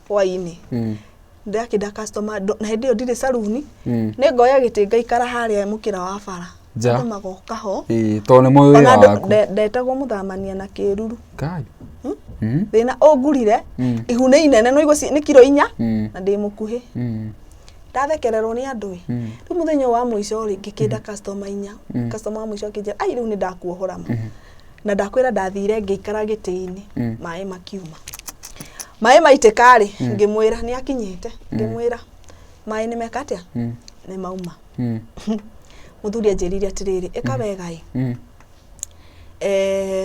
hwaini ndakinda customer na hindi yo ndire saluni ni ngoya giti ngaikara haria mukira wa bara magoka ho to ni moyo waku ndetagwo muthamania na kiruru kai thina ogurire ihune inene no igwo ni kilo 4 na ndi mukuhi ndathekererwo ni andu riu muthenya wa mwico ri ngikida customer inya customer wa mwico akija ai riu ni ndakuohora ma na ndakwira ndathire ngikara gitini mai makiuma mai maitika ri ngimwira ni akinyite ngimwira mai ni mekatia ni mauma muthuri anjirire atiriri ikawega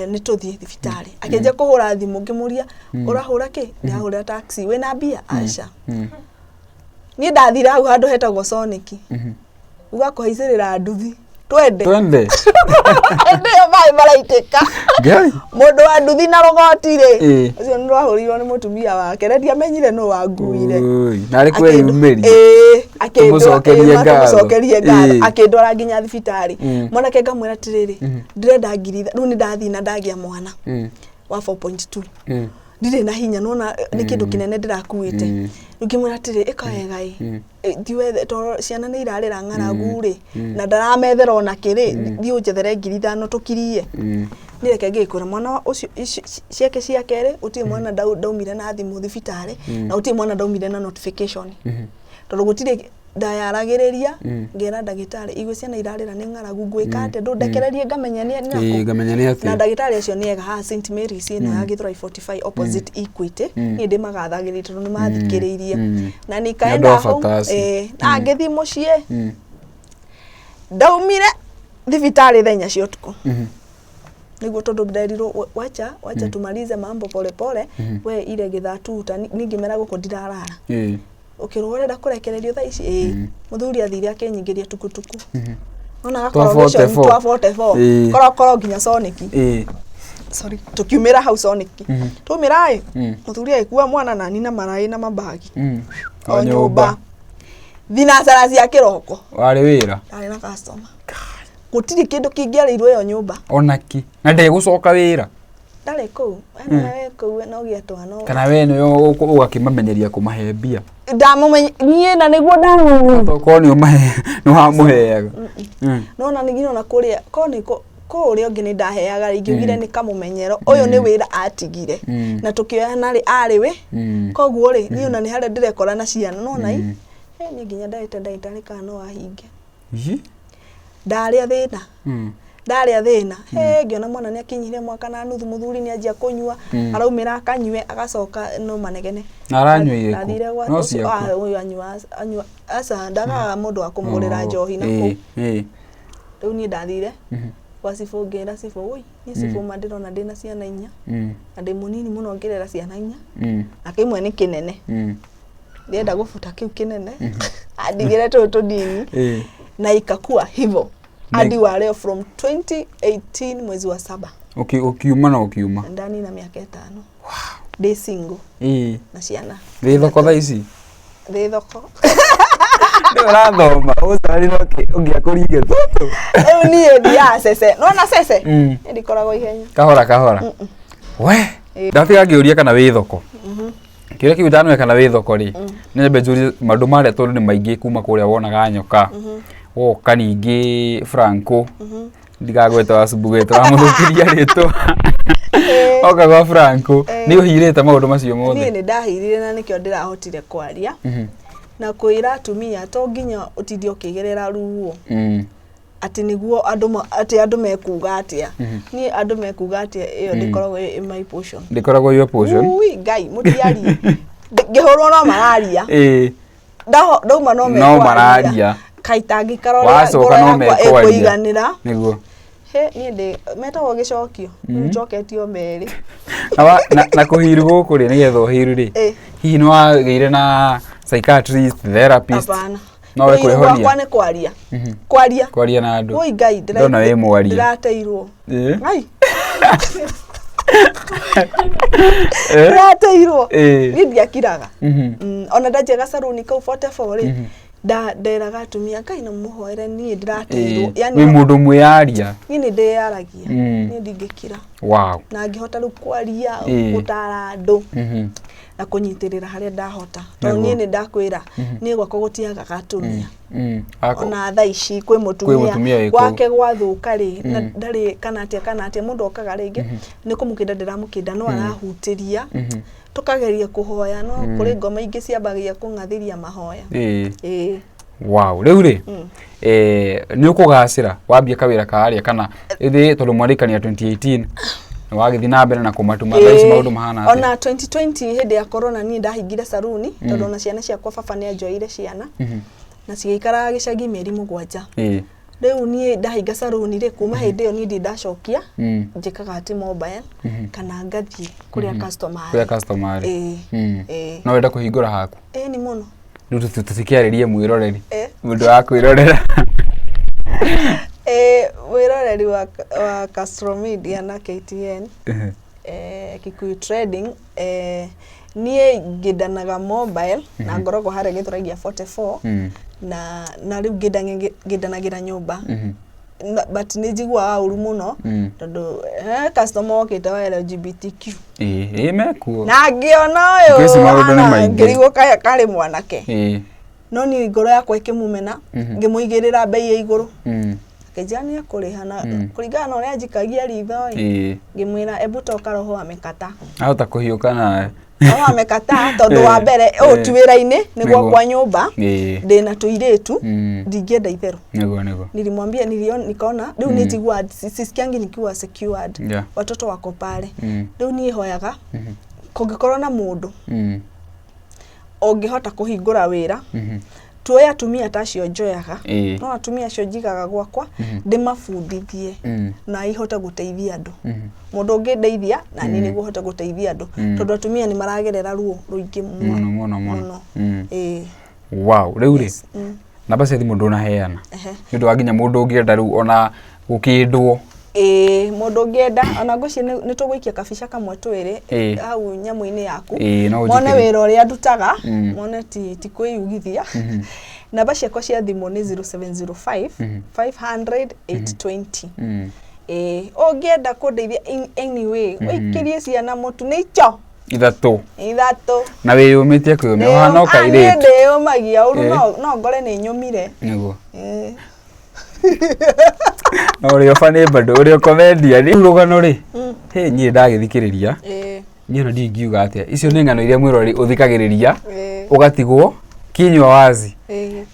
ni tuthie thibitari akenje kuhura thimu ngimuria urahura ki ndahura taxi wina mbia aca ni ndathira hau handu hetagwo Sonic ugakuhaicirira nduthi twende ndio mai maraitika mundu wa nduthi na rogoti ri ucio ni rahurirwo ni mutumia wake rendia menyire no wanguire na ri kwe yumeri akindora ngatho akindora nginya thibitari mwanake ngamwira atiriri ndirenda ngiri riu ni ndathi na ndagia mwana wa 4.2 ndire na hinya nona ni kindu kinene ndirakuite ngimwira atiri ikawega ndiwe to ciana ni irarira ng'aragu ri na ndaramethera ona kiri thiu jethere ngiri 5 tukirie nireke ngikura mwana ucio ciake ciakere uti mwana ndaumire na thimu thibitari na uti mwana ndaumire na notification tondu gutire ndayaragiriria ngera ndagitari igwe ciana irarira ni ng'aragu ngwika ate ndekererie ngamenya ni ati na ndagitari acio ni ega ha St Mary's ino ya Githurai 45 opposite Equity ni ndimagathagirire tondu ni mathikiririe na nikaenda ho na ngithi mucie ndaumire thibitari thenya cio tuko niguo tondu nderirwo wacha tumalize mambo pole pole we ile githatuta ningimera guko ndirarara ukirorera kurekererio tha ici muthuri athire akenyingiria tukutuku ona gakorogation 244 koro nginya Sonic sorry tukiumira hau Sonic tumira muthuri aikua mwana na nina marai na mabagi o nyumba thinacara cia kiroko wari wira ari na customer gutiri kindu kingiarirwo yo nyumba onaki na ndegucoka wira ndare ku wewe ku no giatwa no kana we no ugakimamenyeria kumahe mbia ndamumenye na niguo ndamu ko ni umahe no hamuheaga no na nigino na kuria ko ni ko uria ngi ni ndaheaga ingigire ni kamumenyero uyu ni wira atigire na tukioya nari ari we koguo ri ni ona ni hare ndirekora na ciana no nai ni nginya ndaite ndaitari kana no ahinge ndaria thina ndaria thina ngiona mwana ni akinyire mwaka na nuthu muthuri ni anjia kunyua araumira akanyue agacoka no manegene aranyuire no cia uyu anyua asa ndaga mundu akumugurira njohi na ku riu ni ndathire kwa sifu ngira sifu oi ni sifu mandiro na ndina ciana inya na ndi munini muno ngirera ciana inya na kimwe ni kinene ndienda gufuta kiu kinene adigire tu dini na ikakua hivyo hadi wa leo from 2018 mwezi wa 7 ukiuma na ukiuma ndani na miaka 5 wow day single na ciana thoko tha ici thoko ndora thoma usari no ungiakuringe toto ni ndia sese no na sese ndikoragwo ihenya kahora we ndatiga ngiuria kana wi thoko kire kiutano kana wi thoko ri ni bejuri mandu mare tondu ni maingi kuma kuria wonaga nyoka woka ningi Franco ndigagweta asubuge twamurukiria rito oka gwa Franco ni uhirite maundu macio mothe ni ndahirire na nikio ndirahotire kwaria na kuira atumia to nginya utithio ukigerera ruo ati niguo andu mekuga atia ni andu mekuga atia iyo ndikoragwo my portion ndikoragwo your portion ui ngai mutiari ngihurwo no mararia ndauma no mararia kaitangi karora wacoka no mekuiganira niguo ni ndi metagwo gicokio njoketio meri na kuhiru guku ri nigetha uhiru ri hihi no wageire na psychiatrist therapist no we kwihonia kwa ne kwaria na andu oi ngai ndona we mwaria ndirateirwo ngai ndirateirwo ni ndiakiraga ona ndajega saruni kau 44 ri nderaga atumia ngai na muhoere ni ndirateirwo yani we mundu mwiaria ni ndeyaragia ni ndingikira wow na ngihota ru kwaria gutara andu na kunyitirira haria ndahota to nie ni ndakwira ni gwako gutiaga gatumia ona thaa ici kwi mutumia wake gwathuka ri na ndari kana atia mundu okaga ringi ni kumukida ndiramukida no arahutiria tukageria kuhoya no kuri ngoma ingi ciambagia kungathiria mahoya wow riu ri ni ukugacira wambia kawira karia kana ithi tondu mwarikania 2018 wagithi na mbere na kumatuma thaisi maundu mahana ona 2020 hindi ya corona ni ndahingire saruni tondu na ciana ciakwa baba ni anjoire ciana na cigeikara gicagi mieri 7 riu ni ndahinga saruni ri kuma hindi yo ni ndacokia njikaga ati mobile kana ngathie kuria customer no wenda kuhingura haku ni muno riu tutikiaririe mwiroreri mundu wa kwirorera wiroreri wa Castro Media na KTN Kikuyu Trading nie ngidanaga mobile na ngorogo hare githuragia 44 na riu ngidanagira nyumba but nijigwa uru muno tondu customer okite wa LGBTQ mekuo na ngiona yo ngirigo kare mwanake no ni ngoro yakwa ikimumena ngimuigirira bei ya iguru kejani akurihana kuringana na uria njikagia ritho ngimwira ebu toka roho amekata ahota kuhiuka na roho amekata tondu wa mbere tuwira-ini niguo kwa nyumba ndina tuiretu ndingienda itheru nego nilimwambia nikaona riu nijigwa sisikiangi nikiwa secured watoto wako pale riu ni hoyaga kungikorwo na mundu ongihota kuhingura wira tuoya atumia tacio njoyaga no atumia acio njigaga gwakwa ndimabundithie na ihota guteithia andu mundu ungindeithia na ni niguo hota guteithia andu tondu atumia ni maragerera ruo ruingi muno wow riu ri namba cia thimu ndunaheana ndu waginya mundu ungienda riu ona gukindwo mundu ungienda ona nguci ni tugwikia kabica kamwe twiri au nyamu-ini yaku mone wira uria ndutaga mone ti kwiyugithia namba ciakwa cia thimu ni 0705 500 820 ungienda kundeithia in any way wikirie ciana mutu ni icho ithatu na wiyumitie kwiyumia hana ukaire ndiyumagia uru no ngore ni nyumire niguo ori ofane bado ori komedia ni rugano ri he nyi ndagithikiriria nyi no ndingiuga atia icio ni ngano iria mwirori uthikagiriria ugatigwo kinywa wazi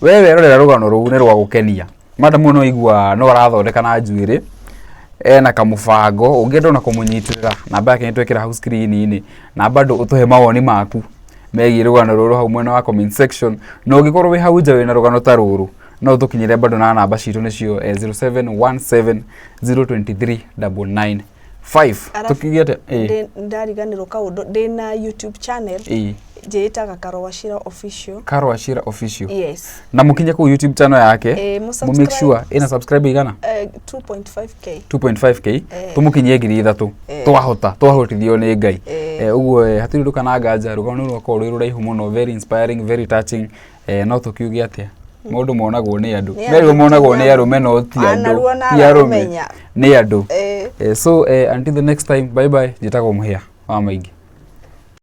wewe rorera rugano ruu ni rwa gukenia madamu no igua no arathondeka na njuiri na kamubango ungienda na kumunyitirira namba yake nitwekira house screen-ini na bado utuhe mawoni maku megie rugano ruru hau mwena wa comment section no ungikorwo wi hau nja wina rugano ta ruru no tukinyire bado na namba citu nicio 0717023995 tukigiate ndariganirwo kaundu ndina YouTube channel njitaga Karowashira official yes na mukinye ku YouTube channel yake mu make sure ina subscribe igana 2.5k tumukinye ngiri 3 twahotithio ni Ngai uguo hatiri ndukana nganja rugano rwako ruraihu muno very inspiring very touching no tukiuge atia mundu monagwo ni andu meru monagwo ni arume no ti andu ti arume ni andu so until the next time bye bye njitagwo muhia wa maingi.